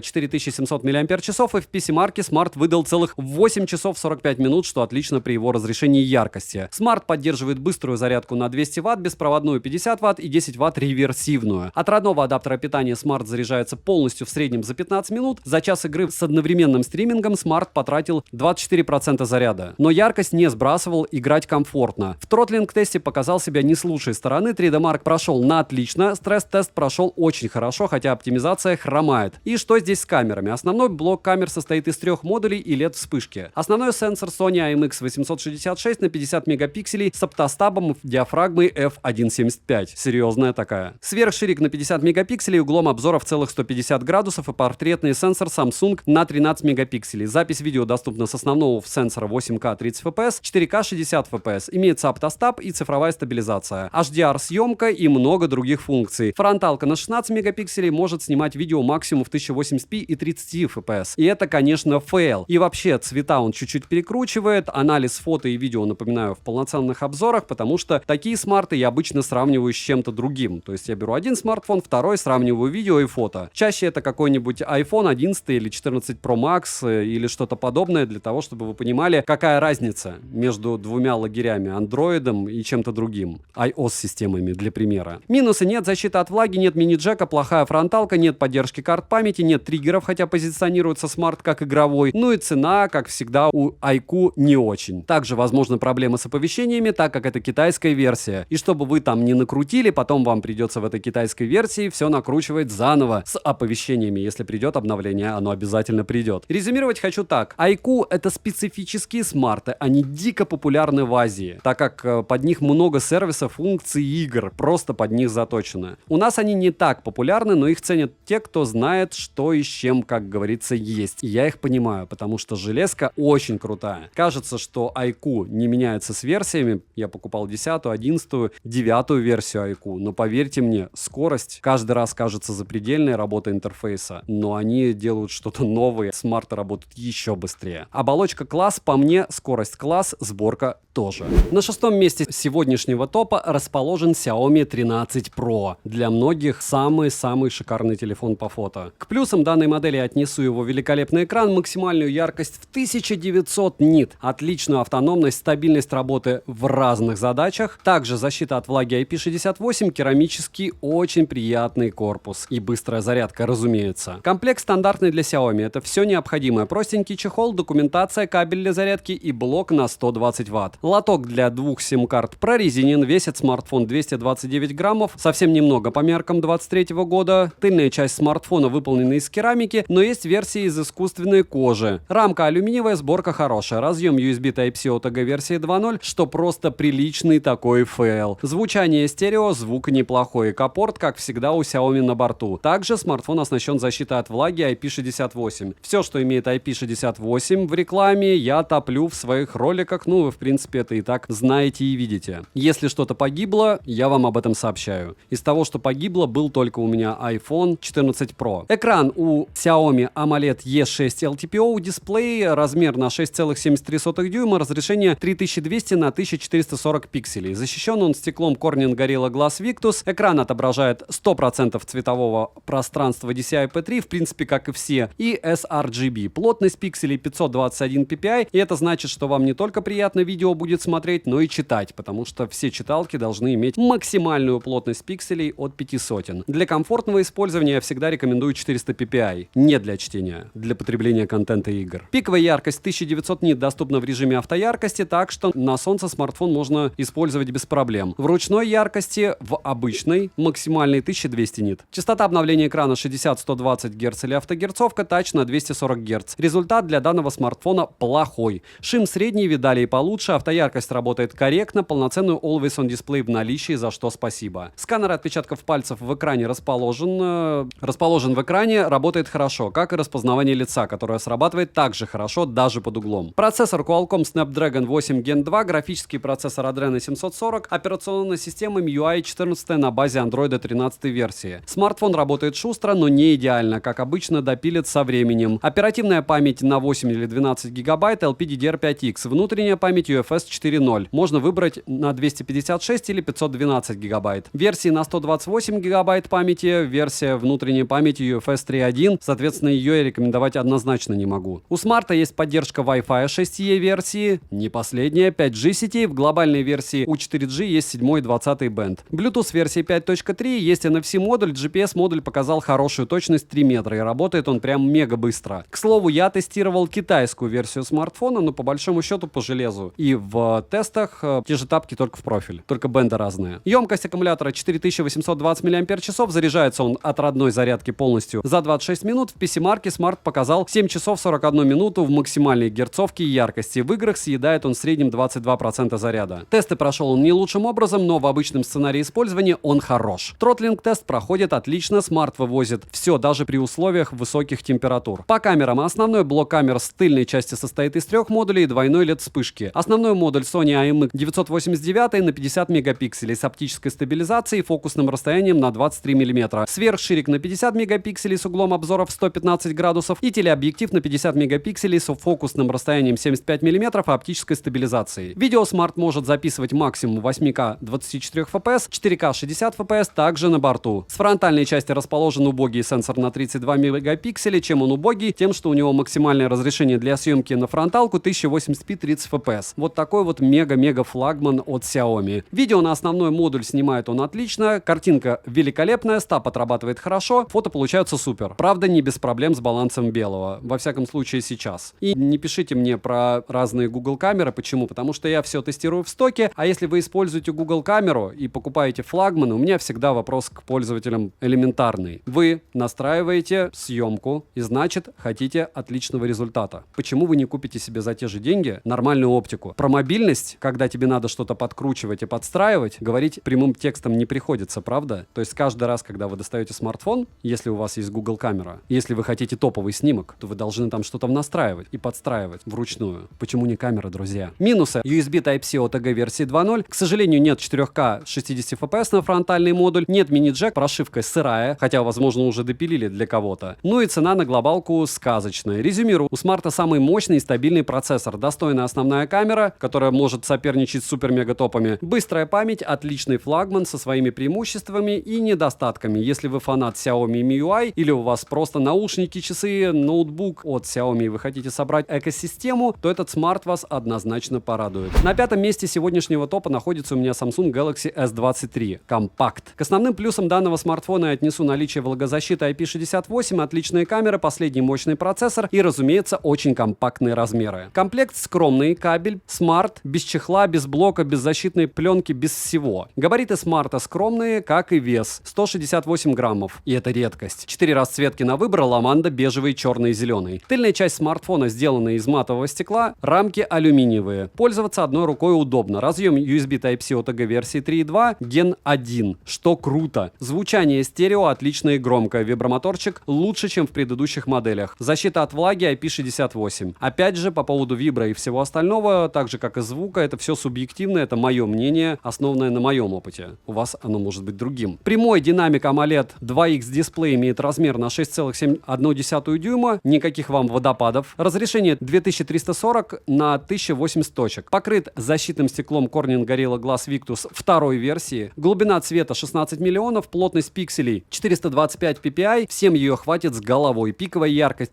4700 мАч, и в PC-марке смарт выдал целых 8 часов 45 минут, что отлично при его разрешении яркости. Смарт поддерживает быструю зарядку на 200 Вт, беспроводную 50 Вт и 10 Вт реверсивную. От родного адаптера питания смарт заряжается полностью в среднем за 15 минут. За час игры с одновременным стримингом смарт потратил 24% заряда. Но яркость не сбрасывал, играть комфортно. В тротлинг-тесте показал себя не с лучшей стороны. 3D Mark прошел на отлично, стресс-тест прошел очень хорошо, хотя оптимизация хромает. И что здесь с камерами? Основной блок камер состоит из 3 модулей и LED-вспышки. Основной сенсор Sony IMX866 на 50 мегапикселей с оптостабом диафрагмой f1.75. Серьезная такая. Сверхширик на 50 мегапикселей, углом обзора в целых 150 градусов и портретный сенсор Samsung на 13 мегапикселей. Запись видео доступна с основного сенсора 8К 30 FPS, 4К 60 FPS. Имеется оптостаб и цифровая стабилизация, HDR-съемка и много других функций. выгоды. Фронталка на 16 мегапикселей может снимать видео максимум в 1080p и 30 FPS. И это, конечно, фейл. И вообще, цвета он чуть-чуть перекручивает. Анализ фото и видео, напоминаю, в полноценных обзорах, потому что такие смарты я обычно сравниваю с чем-то другим. То есть я беру один смартфон, второй, сравниваю видео и фото. Чаще это какой-нибудь iPhone 11 или 14 Pro Max или что-то подобное, для того, чтобы вы понимали, какая разница между двумя лагерями, андроидом и чем-то другим. iOS-системами, для примера. Минусы: нет защиты от влаги, нет мини-джека, плохая фронталка, нет поддержки карт памяти, нет триггеров, хотя позиционируется смарт как игровой. Ну и цена, как всегда, у iQOO не очень. Также возможны проблемы с оповещениями, так как это китайская версия. И чтобы вы там не накрутили, потом вам придется в этой китайской версии все накручивать заново с оповещениями. Если придет обновление, оно обязательно придет. Резюмировать хочу так. iQOO — это специфические смарты, они дико популярны в Азии, так как под них много сервисов, функций и игр, просто под них заточено. У нас они не так популярны, но их ценят те, кто знает, что и с чем, как говорится, есть. И я их понимаю, потому что железка очень крутая. Кажется, что iQOO не меняется с версиями. Я покупал 10-ю, 11-ю, 9-ю версию iQOO, но поверьте мне, скорость каждый раз кажется запредельной, работа интерфейса, но они делают что-то новое, смарты работают еще быстрее. Оболочка класс, по мне, скорость класс, сборка тоже. На 6-м месте сегодняшнего топа расположен Xiaomi 13 Pro. Для многих самый-самый шикарный телефон по фото. К плюсам данной модели отнесу его великолепный экран, максимальную яркость в 1900 нит, отличную автономность, стабильность работы в разных задачах, также защита от влаги IP68, керамический очень приятный корпус и быстрая зарядка, разумеется. Комплект стандартный для Xiaomi, это все необходимое. Простенький чехол, документация, кабель для зарядки и блок на 120 Вт. Лоток для двух сим-карт прорезинен, весит смартфон 229 граммов, совсем немного по меркам 23 года. Тыльная часть смартфона выполнена из керамики, но есть версии из искусственной кожи. Рамка алюминиевая, сборка хорошая. Разъем USB Type-C OTG версии 2.0, что просто приличный такой фейл. Звучание стерео, звук неплохой. Экопорт, как всегда, у Xiaomi на борту. Также смартфон оснащен защитой от влаги IP68. Все, что имеет IP68 в рекламе, я топлю в своих роликах. Ну, вы, в принципе, это и так знаете и видите. Если что-то погибло, я вам об этом сообщаю. Из того, что погибло, был только у меня iPhone 14 Pro. Экран у Xiaomi AMOLED E6 LTPO, дисплей, размер на 6,73 дюйма, разрешение 3200 на 1440 пикселей. Защищен он стеклом Corning Gorilla Glass Victus. Экран отображает 100% цветового пространства DCI-P3, в принципе, как и все, и sRGB. Плотность пикселей 521 ppi, и это значит, что вам не только приятно видео будет смотреть, но и читать, потому что все читалки должны иметь максимальную плотность пикселей от 500. Для комфортного использования я всегда рекомендую 400 ppi. Не для чтения, для потребления контента и игр. Пиковая яркость 1900 нит доступна в режиме автояркости, так что на солнце смартфон можно использовать без проблем. В ручной яркости, в обычной, максимальной 1200 нит. Частота обновления экрана 60-120 Гц или автогерцовка, тач на 240 Гц. Результат для данного смартфона плохой. Шим средний, видали и получше, автояркость работает корректно, полноценный Always On дисплей в наличии, за что спасибо. Сканер отпечатков пальцев в экране расположен в экране, работает хорошо, как и распознавание лица, которое срабатывает также хорошо, даже под углом. Процессор Qualcomm Snapdragon 8 Gen 2, графический процессор Adreno 740, операционная система MIUI 14 на базе Android 13 версии. Смартфон работает шустро, но не идеально, как обычно, допилит со временем. Оперативная память на 8 или 12 гигабайт, LPDDR5X, внутренняя память UFS 4.0. Можно выбрать на 256 или 512 гигабайт. Версии на 128 гигабайт памяти, версия внутренней памяти UFS 3.1, соответственно, ее я рекомендовать однозначно не могу. У смарта есть поддержка Wi-Fi 6E версии, не последняя, 5G сетей, в глобальной версии у 4G есть 7 и 20 бенд. Bluetooth версии 5.3, есть NFC модуль, GPS модуль показал хорошую точность 3 метра и работает он прям мега быстро. К слову, я тестировал китайскую версию смартфона, но по большому счету по железу. И в тестах те же тапки, только в профиль, только бенды разные. Емкость аккумулятора 4820 мАч, заряжается он от родной зарядки полностью за 26 минут. В PC-марке смарт показал 7 часов 41 минуту в максимальной герцовке и яркости. В играх съедает он в среднем 22% заряда. Тесты прошел он не лучшим образом, но в обычном сценарии использования он хорош. Тротлинг-тест проходит отлично, смарт вывозит все, даже при условиях высоких температур. По камерам основной блок камер с тыльной части состоит из 3 модулей и двойной LED вспышки. Основной модуль Sony IMX 989 на 50 мегапикселей с оптической стабилизацией, фокусным расстоянием на 23 мм, сверхширик на 50 мегапикселей с углом обзора в 115 градусов и телеобъектив на 50 мегапикселей с фокусным расстоянием 75 мм и оптической стабилизацией. Видео Smart может записывать максимум 8К 24 FPS, 4К 60 FPS также на борту. С фронтальной части расположен убогий сенсор на 32 мегапикселя. Чем он убогий? Тем, что у него максимальное разрешение для съемки на фронталку 1080p 30 FPS. Вот такой вот мега-мега флагман от Xiaomi. Видео на основной модуль снимает он отлично, картинка великолепная, стаб отрабатывает хорошо, фото получаются супер. Правда, не без проблем с балансом белого. Во всяком случае сейчас. И не пишите мне про разные Google камеры. Почему? Потому что я все тестирую в стоке, а если вы используете Google камеру и покупаете флагманы, у меня всегда вопрос к пользователям элементарный. Вы настраиваете съемку и, значит, хотите отличного результата. Почему вы не купите себе за те же деньги нормальную оптику? Про мобильность, когда тебе надо что-то подкручивать и подстраивать, говорить прямым текстом не приходится, правда? То есть каждый раз, когда вы достаете смартфон, если у вас есть Google камера, если вы хотите топовый снимок, то вы должны там что-то настраивать и подстраивать вручную. Почему не камера, друзья? Минусы. USB Type-C OTG версии 2.0. К сожалению, нет 4К 60 FPS на фронтальный модуль, нет мини-джек, прошивка сырая, хотя, возможно, уже допилили для кого-то. Ну и цена на глобалку сказочная. Резюмирую, у смарта самый мощный и стабильный процессор, достойная основная камера, которая может соперничать с супер-мега-топами, быстрая память, отличный флагман со своими преимуществами и недостатками. Если вы фанат Xiaomi MIUI или у вас просто наушники, часы, ноутбук от Xiaomi и вы хотите собрать экосистему, то этот смарт вас однозначно порадует. На пятом месте сегодняшнего топа находится у меня Samsung Galaxy S23 Compact. К основным плюсам данного смартфона я отнесу наличие влагозащиты IP68, отличная камера, последний мощный процессор и, разумеется, очень компактные размеры. Комплект скромный, кабель, смарт, без чехла, без блока, без защитной пленки, без всего. Габариты смарта скромные, как и вес. 168 граммов. И это редкость. 4 расцветки на выбор: ламанда, бежевый, черный и зеленый. Тыльная часть смартфона сделана из матового стекла, рамки алюминиевые. Пользоваться одной рукой удобно. Разъем USB Type-C OTG версии 3.2 Gen 1, что круто. Звучание стерео отличное и громкое. Вибромоторчик лучше, чем в предыдущих моделях. Защита от влаги IP68. Опять же, по поводу вибро и всего остального, так же как и звука, это все субъективно, это мое мнение, основанное на моем опыте. У вас оно может быть другим. Прямой динамик AMOLED 2X дисплей имеет размер на 6,7 дюйма, никаких вам водопадов. Разрешение 2340 на 1080 точек. Покрыт защитным стеклом Corning Gorilla Glass Victus второй версии. Глубина цвета 16 миллионов, плотность пикселей 425 ppi, всем ее хватит с головой. Пиковая яркость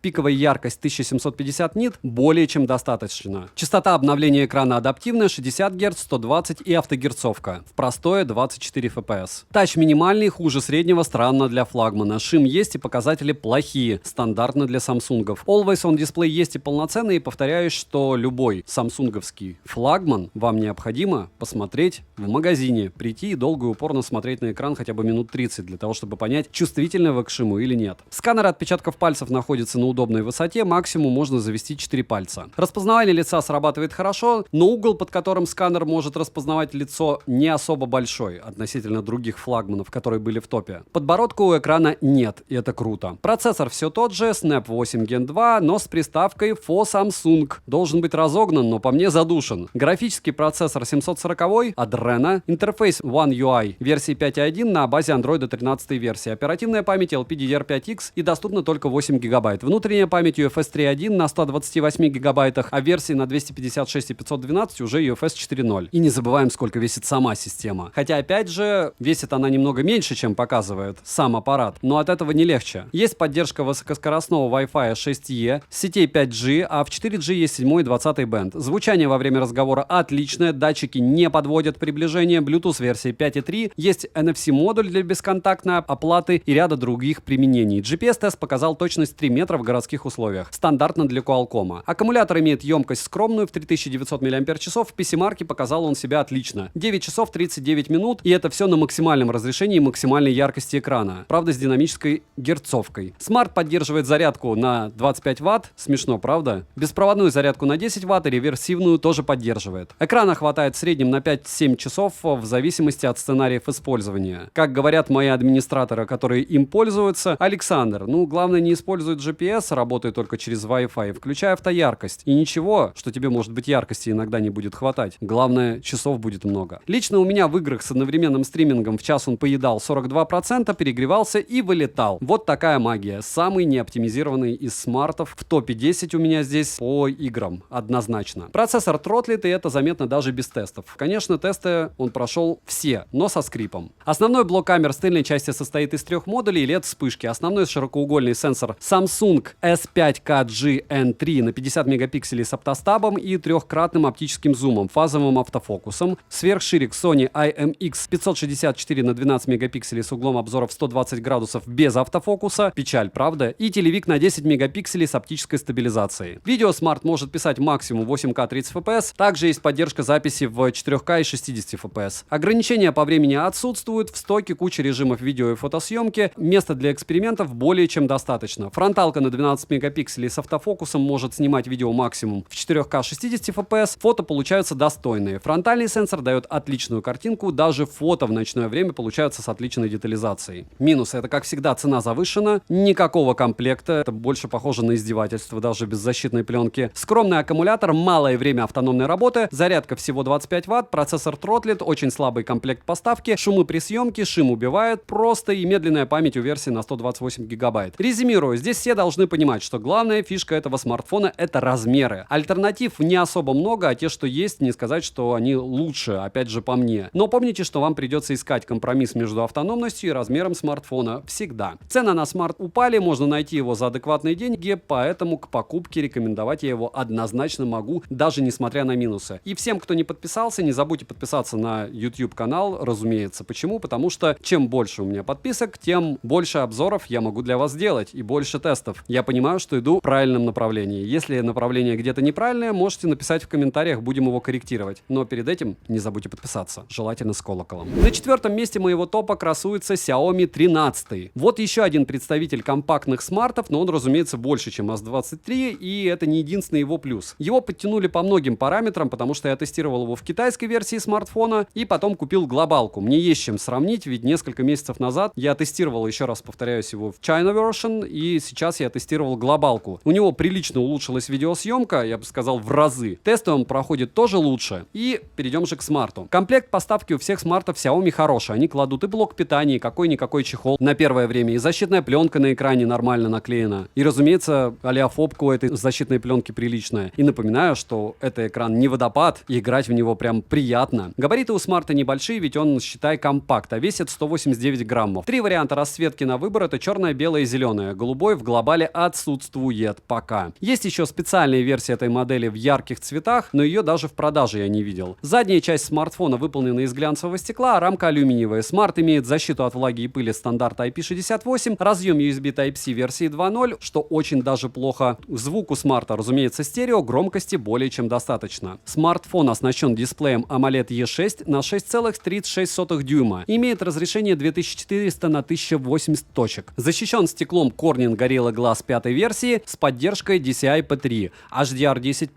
1750 нит, более чем достаточно. Частота обновления экрана адаптивная 60 Гц, 120 и автогерцовка. В простое 24 FPS. Тач минимальный, хуже среднего, странно для флагмана. Шим есть и показатели плохие, стандартно для самсунгов. Always on Display есть и полноценный, и повторяюсь, что любой самсунговский флагман вам необходимо посмотреть в магазине, прийти и долго и упорно смотреть на экран хотя бы минут 30 для того, чтобы понять, чувствительны вы к шиму или нет. Сканер отпечатков пальцев находится на удобной высоте, максимум можно завести 4 пальца. Распознавание лица срабатывает хорошо, но угол, под которым сканер может распознавать лицо, не особо большой относительно других флагманов, которые были в топе. Подбородка у экрана нет, и это круто. Процессор все тот же, Snap 8 Gen 2, но с приставкой for Samsung. Должен быть разогнан, но по мне задушен. Графический процессор 740 Adreno, интерфейс One UI версии 5.1 на базе Android 13 версии. Оперативная память LPDDR5X и доступна только 8 гигабайт. Внутренняя память UFS 3.1 на 128 гигабайтах, а версии на 256 и 512 уже UFS 4.0. И не забываем, сколько весит сама система. Хотя, опять же, весит она немного меньше, чем показывает сам аппарат, но от этого не легче. Есть поддержка высокоскоростного Wi-Fi 6E, сетей 5G, а в 4G есть 7 и 20 бенд. Звучание во время разговора отличное, датчики не подводят приближение, Bluetooth версии 5.3, есть NFC-модуль для бесконтактной оплаты и ряда других применений. GPS-тест показал точность 3 метра в городских условиях, стандартно для Qualcomm. Аккумулятор имеет емкость скромную в 3900 мАч, в PC-марке показал он себя отлично. 9 часов 39 минут, и это все на максимальном разрешении и максимальной яркости экрана. Правда, с динамической герцовкой. Смарт поддерживает зарядку на 25 Вт, смешно, правда? Беспроводную зарядку на 10 Вт и реверсивную тоже поддерживает. Экрана хватает в среднем на 5-7 часов в зависимости от сценариев использования. Как говорят мои администраторы, которые им пользуются: Александр, главное не использует GPS, работает только через Wi-Fi, включая автояркость. И ничего, что тебе, может быть, яркости иногда не будет хватать. Главное, часов будет много. Лично у меня в играх с одновременным стримингом в час он поедал 42%, перегревался и вылетал. Вот такая магия. Самый неоптимизированный из смартов. В топе 10 у меня здесь по играм. Однозначно. Процессор тротлит, и это заметно даже без тестов. Конечно, тесты он прошел все, но со скрипом. Основной блок камер с тыльной части состоит из 3 модулей LED-вспышки. Основной широкоугольный сенсор Samsung S5KG-N3 на 50 мегапикселей с оптостабом и 3-кратным оптическим зумом, фазовым автофокусом. Сверхширик Sony IMX 564 на 12 мегапикселей с углом обзора в 120 градусов без автофокуса. Печаль, правда? И телевик на 10 мегапикселей с оптической стабилизацией. Видео смарт может писать максимум 8К 30 FPS. Также есть поддержка записи в 4К и 60 FPS. Ограничения по времени отсутствуют. В стоке куча режимов видео и фотосъемки. Места для экспериментов более чем достаточно. Фронталка на 12 мегапикселей с автофокусом может снимать видео максимум в 4К 60 FPS. Фото получаются достойные. Фронтальный сенсор дает отличную картинку. Даже фото в ночное время получаются с отличной детализацией. Минусы — это, как всегда, цена завышена. Никакого комплекта. Это больше похоже на издевательство, даже без защитной пленки. Скромный аккумулятор, малое время автономной работы, зарядка всего 25 Вт, процессор тротлит, очень слабый комплект поставки, шумы при съемке, шим убивает, просто и медленная память у версии на 128 гигабайт. Резюмирую, здесь все должны понимать, что главная фишка этого смартфона — это размеры. Альтернатив не особо много, а те, что есть, не сказать, что они лучше, опять же, по мне. Но помните, что вам придется искать компромисс между автономностью и размером смартфона всегда. Цены на смарт упали, можно найти его за адекватные деньги, поэтому к покупке рекомендовать я его однозначно могу, даже несмотря на минусы. И всем, кто не подписался, не забудьте подписаться на YouTube канал, разумеется. Почему? Потому что чем больше у меня подписок, тем больше обзоров я могу для вас сделать и больше тестов. Я понимаю, что иду в правильном направлении. Если направление где-то неправильное, можете написать в комментариях, будем его корректировать. Но перед этим не забудьте подписаться, желательно с колоколом. На 4-м месте моего топа красуется Xiaomi 13. Вот еще один представитель компактных смартов, но он, разумеется, больше, чем S23, и это не единственный его плюс. Его подтянули по многим параметрам, потому что я тестировал его в китайской версии смартфона и потом купил глобалку. Мне есть чем сравнить, ведь несколько месяцев назад я тестировал, еще раз повторяюсь, его в China version, и сейчас я тестировал глобалку. У него прилично улучшилась видеосъемка, я бы сказал, в разы. Тесты он проходит тоже лучше. И перейдем же к смарту. Комплект поставки у всех смартов Xiaomi хороший. Они кладут и блок питания, и какой-никакой чехол на первое время, и защитная пленка на экране нормально наклеена. И, разумеется, олеофобка у этой защитной пленки приличная. И напоминаю, что это экран не водопад, и играть в него прям приятно. Габариты у смарта небольшие, ведь он, считай, компакт, а весит 189 граммов. 3 варианта расцветки на выбор — это черная, белая и зеленая. Голубой в глобале отсутствует пока. Есть еще специальная версия этой модели в ярких цветах, но ее даже в продаже я не видел. Задняя часть смартфона выполнена из глянцевого стекла, а рамка алюминиевая. Смарт имеет защиту от влаги и пыли стандарта IP68, разъем USB Type-C версии 2.0, что очень даже плохо. Звук у смарта, разумеется, стерео, громкости более чем достаточно. Смартфон оснащен дисплеем AMOLED E6 на 6,36 дюйма. Имеет разрешение 2400 на 1080 точек. Защищен стеклом Corning Gorilla Glass 5 версии с поддержкой DCI-P3, HDR10+,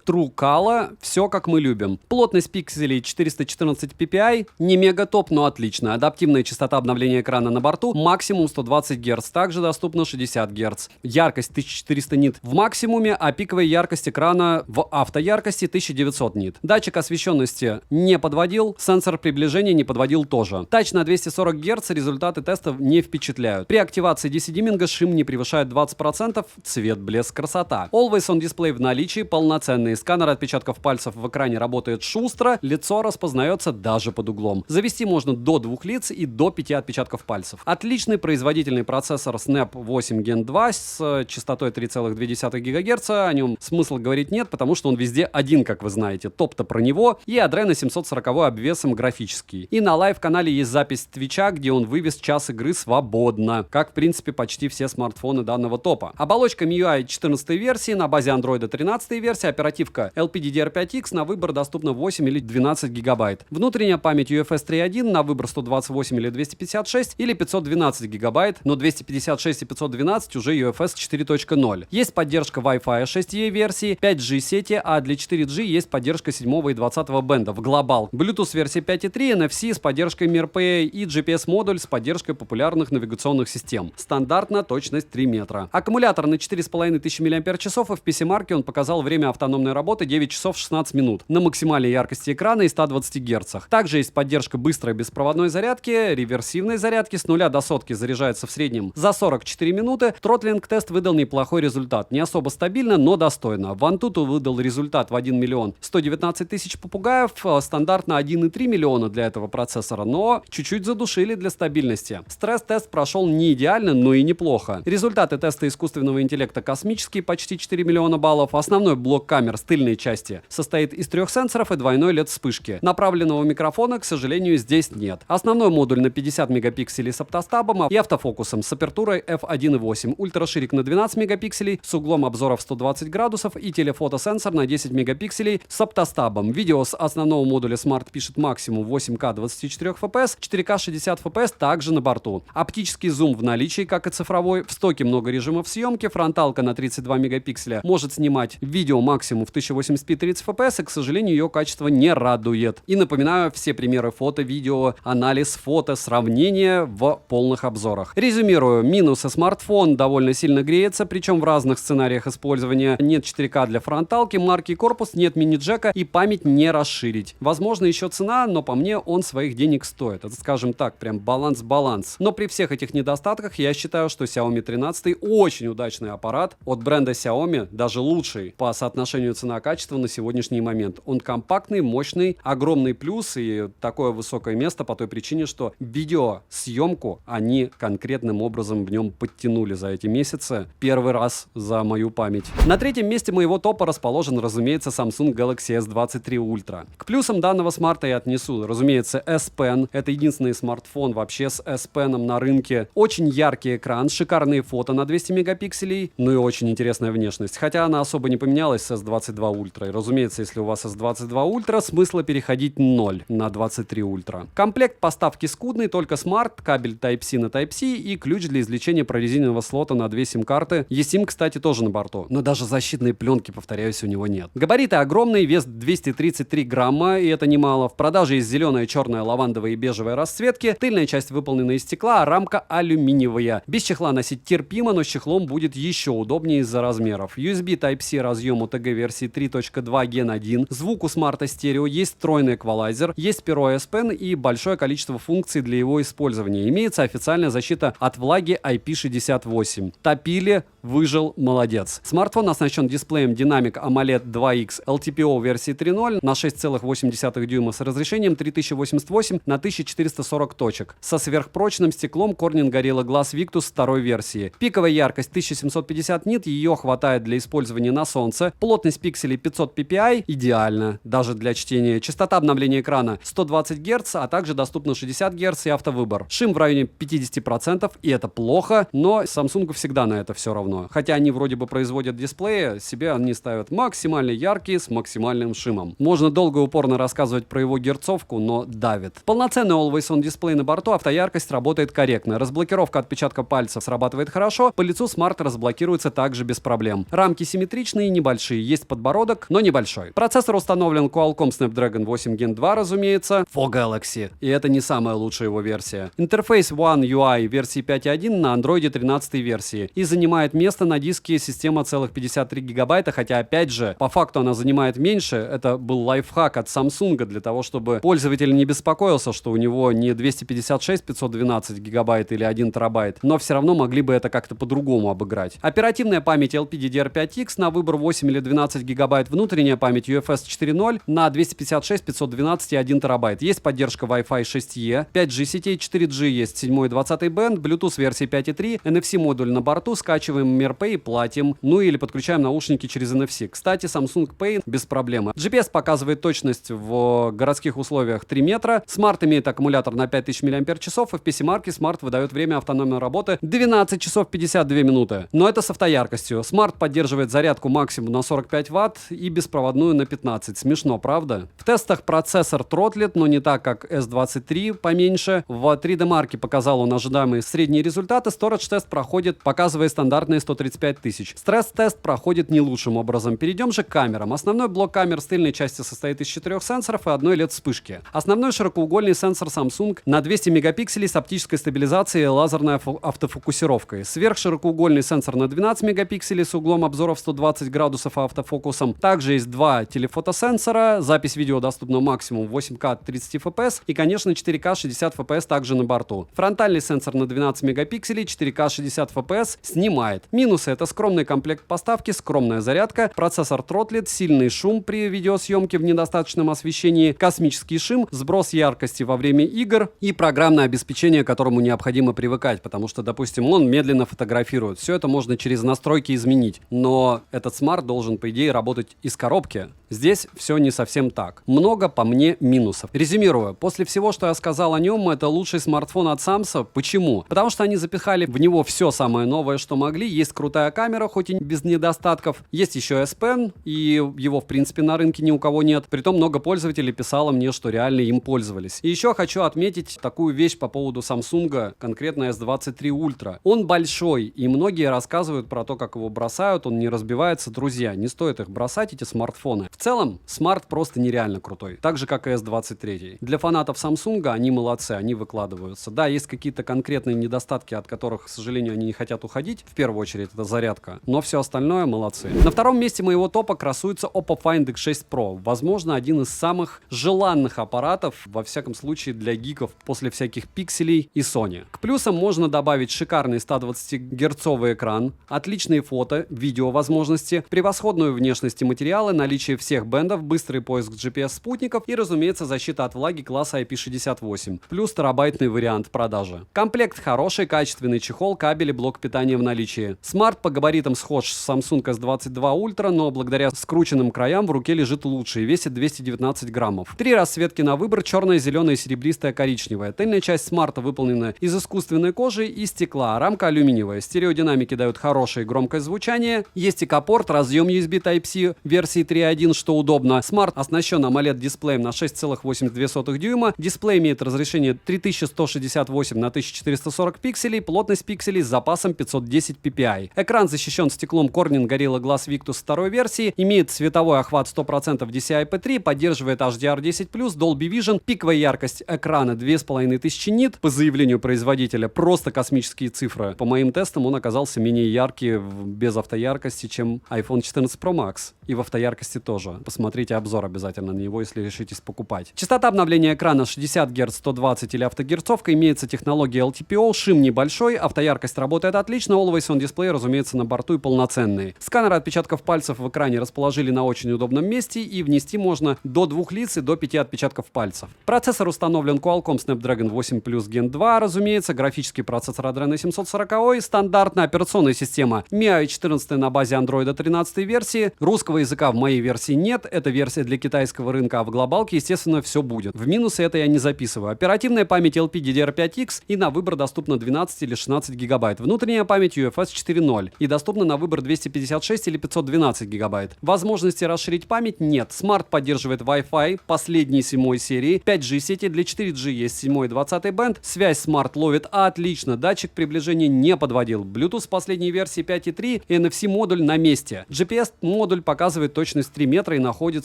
True Color, все как мы любим. Плотность пикселей 414 ppi, не мега топ, но отлично. Адаптивная частота обновления экрана на борту максимум 120 Гц, также доступно 60 Гц. Яркость 1400 нит в максимуме, а пиковая яркость экрана в автояркости 1900 нит. Датчик освещенности не подводил, сенсор приближения не подводил тоже. Тач на 240 Гц, результаты тестов не впечатляют. При активации DC-диминга шим не превышает 20%, цвет, блеск, красота. Always on Display в наличии, полноценный сканер отпечатков пальцев в экране работает шустро, лицо распознается даже под углом. Завести можно до 2 лиц и до 5 отпечатков пальцев. Отличный производительный процессор Snap 8 Gen 2 с частотой 3,2 ГГц, о нем смысла говорить нет, потому что он везде один, как вы знаете. Топ-то про него. И Adreno 740 обвесом графический. И на лайв-канале есть запись Твича, где он вывез час игры свободно, как в принципе почти все смартфоны данного топа. Оболочка MIUI 14 версии на базе Android 13 версии, оперативка LPDDR5X, на выбор доступно 8 или 12 гигабайт. Внутренняя память UFS 3.1 на выбор 128 или 256 или 512 гигабайт, но 256 и 512 уже UFS 4.0. Есть поддержка Wi-Fi 6E версии, 5G сети, а для 4G есть поддержка 7 и 20 бендов, глобал. Bluetooth версии 5.3, NFC с поддержкой MirPay и GPS-модуль с поддержкой популярных навигационных систем. Стандартно точность 3 метра. Аккумулятор на 4500 мАч, и в PC-марке он показал время автономной работы 9 часов 16 минут на максимальной яркости экрана и 120 Гц. Также есть поддержка быстрой беспроводной беспроводной зарядки, реверсивной зарядки с 0 до сотки заряжается в среднем за 44 минуты. Тротлинг-тест выдал неплохой результат. Не особо стабильно, но достойно. В Antutu выдал результат в 1 миллион 119 тысяч попугаев. Стандартно 1,3 миллиона для этого процессора, но чуть-чуть задушили для стабильности. Стресс-тест прошел не идеально, но и неплохо. Результаты теста искусственного интеллекта космические, почти 4 миллиона баллов. Основной блок камер с тыльной части состоит из 3 сенсоров и двойной LED вспышки. Направленного микрофона, к сожалению, здесь нет. Основной модуль на 50 мегапикселей с оптостабом и автофокусом с апертурой f1.8, ультраширик на 12 мегапикселей с углом обзора в 120 градусов и телефотосенсор на 10 мегапикселей с оптостабом. Видео с основного модуля Smart пишет максимум 8К 24 FPS, 4К 60 FPS также на борту. Оптический зум в наличии, как и цифровой. В стоке много режимов съемки. Фронталка на 32 мегапикселя может снимать видео максимум в 1080p 30 FPS, и, к сожалению, ее качество не радует. И напоминаю, все примеры фото, видео, анализ фото, сравнение в полных обзорах. Резюмирую. Минусы: смартфон довольно сильно греется, причем в разных сценариях использования. Нет 4К для фронталки, маркий корпус, нет мини-джека и память не расширить. Возможно, еще цена, но по мне он своих денег стоит. Это, скажем так, прям баланс-баланс. Но при всех этих недостатках я считаю, что Xiaomi 13 очень удачный аппарат от бренда Xiaomi, даже лучший по соотношению цена-качество на сегодняшний момент. Он компактный, мощный, огромный плюс и такое высокое место по той причине, что видеосъемку они конкретным образом в нем подтянули за эти месяцы. Первый раз за мою память. На третьем месте моего топа расположен, разумеется, Samsung Galaxy S23 Ultra. К плюсам данного смарта я отнесу, разумеется, S Pen. Это единственный смартфон вообще с S Pen на рынке. Очень яркий экран, шикарные фото на 200 мегапикселей, ну и очень интересная внешность. Хотя она особо не поменялась с S22 Ultra. И, разумеется, если у вас S22 Ultra, смысла переходить 0 на 23 Ultra. Комплект поставки скудный, только смарт, кабель Type-C на Type-C и ключ для извлечения прорезиненного слота на 2 сим-карты. eSIM, кстати, тоже на борту. Но даже защитной пленки, повторяюсь, у него нет. Габариты огромные, вес 233 грамма, и это немало. В продаже есть зеленая, черная, лавандовая и бежевая расцветки. Тыльная часть выполнена из стекла, а рамка алюминиевая. Без чехла носить терпимо, но с чехлом будет еще удобнее из-за размеров. USB Type-C разъем OTG версии 3.2 Gen 1. Звук у смарта стерео, есть встроенный эквалайзер, есть перо S Pen и большое количество функций для его использования. Имеется официальная защита от влаги IP68. Топили, выжил, молодец. Смартфон оснащен дисплеем Dynamic AMOLED 2X LTPO версии 3.0 на 6,8 дюйма с разрешением 3088 на 1440 точек. Со сверхпрочным стеклом Corning Gorilla Glass Victus второй версии. Пиковая яркость 1750 нит, ее хватает для использования на солнце. Плотность пикселей 500 ppi, идеально, даже для чтения. Частота обновления экрана 120 Гц, а также доступно 60 Гц и автовыбор. Шим в районе 50%, и это плохо, но Samsung всегда на это все равно. Хотя они вроде бы производят дисплеи, себе они ставят максимально яркие с максимальным шимом. Можно долго и упорно рассказывать про его герцовку, но давит. Полноценный Always On дисплей на борту, автояркость работает корректно. Разблокировка отпечатка пальцев срабатывает хорошо, по лицу смарт разблокируется также без проблем. Рамки симметричные и небольшие, есть подбородок, но небольшой. Процессор установлен Qualcomm Snapdragon 8 Gen 2, разумеется, for Galaxy. И это не самая лучшая его версия. Интерфейс One UI версии 5.1 на Android 13 версии и занимает место на диске система целых 53 гигабайта, хотя опять же, по факту она занимает меньше. Это был лайфхак от Samsung для того, чтобы пользователь не беспокоился, что у него не 256 512 гигабайт или 1 терабайт, но все равно могли бы это как-то по-другому обыграть. Оперативная память LPDDR5X на выбор 8 или 12 гигабайт, внутренняя память UFS 4.0 на 256 512 и 1 терабайт. Есть поддержка Wi-Fi 6E, 5G сетей, 4G есть 7 и 20 бенд, Bluetooth версии 5.3, NFC модуль на борту, скачиваем MirPay и платим, ну или подключаем наушники через NFC. Кстати, Samsung Pay без проблем. GPS показывает точность в городских условиях 3 метра, смарт имеет аккумулятор на 5000 мАч, и в PC-марке смарт выдает время автономной работы 12 часов 52 минуты. Но это с автояркостью. Смарт поддерживает зарядку максимум на 45 Вт и беспроводную на 15. Смешно, правда? В тестах процессор тротлит, но не так, как S23, поменьше. В 3D-марке показал он ожидаемые средние результаты. Storage-тест проходит, показывая стандартные 135 тысяч. Стресс-тест проходит не лучшим образом. Перейдем же к камерам. Основной блок камер с тыльной части состоит из 4 сенсоров и одной LED-вспышки. Основной широкоугольный сенсор Samsung на 200 мегапикселей с оптической стабилизацией и лазерной автофокусировкой. Сверхширокоугольный сенсор на 12 мегапикселей с углом обзора в 120 градусов и автофокусом. Также есть два телефотосенсора. Запись видео доступна максимум 8К 30 FPS. И, конечно, конечно, 4К 60 FPS также на борту. Фронтальный сенсор на 12 мегапикселей 4К 60 FPS снимает. Минусы — это скромный комплект поставки, скромная зарядка, процессор тротлит, сильный шум при видеосъемке в недостаточном освещении, космический шим, сброс яркости во время игр и программное обеспечение, к которому необходимо привыкать, потому что, допустим, он медленно фотографирует. Все это можно через настройки изменить, но этот смарт должен, по идее, работать из коробки. Здесь все не совсем так. Много, по мне, минусов. Резюмируя, после всего, что я сказал о нем, это лучший смартфон от Samsung. Почему? Потому что они запихали в него все самое новое, что могли. Есть крутая камера, хоть и без недостатков. Есть еще S Pen, и его, в принципе, на рынке ни у кого нет. Притом много пользователей писало мне, что реально им пользовались. И еще хочу отметить такую вещь по поводу Samsung, конкретно S23 Ultra. Он большой, и многие рассказывают про то, как его бросают, он не разбивается. Друзья, не стоит их бросать, эти смартфоны. В целом, смарт просто нереально крутой. Так же, как и S23. Для фанатов Samsung они молодцы, они выкладываются. Да, есть какие-то конкретные недостатки, от которых, к сожалению, они не хотят уходить. В первую очередь, это зарядка. Но все остальное молодцы. На втором месте моего топа красуется Oppo Find X6 Pro. Возможно, один из самых желанных аппаратов, во всяком случае, для гиков после всяких пикселей и Sony. К плюсам можно добавить шикарный 120-герцовый экран, отличные фото, видео возможности, превосходную внешность и материалы, наличие всех бендов, быстрый поиск GPS-спутников и, разумеется, защита от влаги класса IP68, плюс терабайтный вариант продажи. Комплект хороший, качественный чехол, кабель и блок питания в наличии. Смарт по габаритам схож с Samsung S22 Ultra, но благодаря скрученным краям в руке лежит лучше и весит 219 граммов. 3 расцветки на выбор: черная, зеленая, серебристая, коричневая. Тыльная часть смарта выполнена из искусственной кожи и стекла, а рамка алюминиевая. Стереодинамики дают хорошее громкое звучание. Есть икопорт, разъем USB Type-C версии 3.1, что удобно. Смарт оснащен AMOLED-дисплеем на 6,82 дюйма. Дисплей имеет разрешение 3168 на 1440 пикселей, плотность пикселей с запасом 510 ppi. Экран защищен стеклом Corning Gorilla Glass Victus 2 версии, имеет цветовой охват 100% DCI-P3, поддерживает HDR10+, Dolby Vision, пиковая яркость экрана 2500 нит. По заявлению производителя просто космические цифры. По моим тестам он оказался менее яркий без автояркости, чем iPhone 14 Pro Max. И в автояркости тоже. Посмотрите обзор обязательно на него, если решитесь покупать. Частота обновления экрана 60 Гц, 120 или автогерцовка. Имеется технология LTPO, шим небольшой, автояркость работает отлично, Always On Display, разумеется, на борту и полноценный. Сканеры отпечатков пальцев в экране расположили на очень удобном месте, и внести можно до 2 лиц и до 5 отпечатков пальцев. Процессор установлен Qualcomm Snapdragon 8 Plus Gen 2, разумеется, графический процессор Adreno 740, стандартная операционная система MIUI 14 на базе Android 13 версии. Русского языка в моей версии нет, это версия для китайского рынка, а в глобалке, естественно, все будет. В минусы это я не записываю. Оперативная память LPDDR5X, и на выбор доступно 12 или 16 гигабайт. Внутренняя память UFS 4.0 и доступна на выбор 256 или 512 гигабайт. Возможности расширить память нет. Смарт поддерживает Wi-Fi последней 7 серии, 5G сети, для 4G есть 7 и 20 бенд, связь смарт ловит отлично, датчик приближения не подводил, Bluetooth последней версии 5.3 и NFC-модуль на месте. GPS-модуль показывает точность 3 метра и находит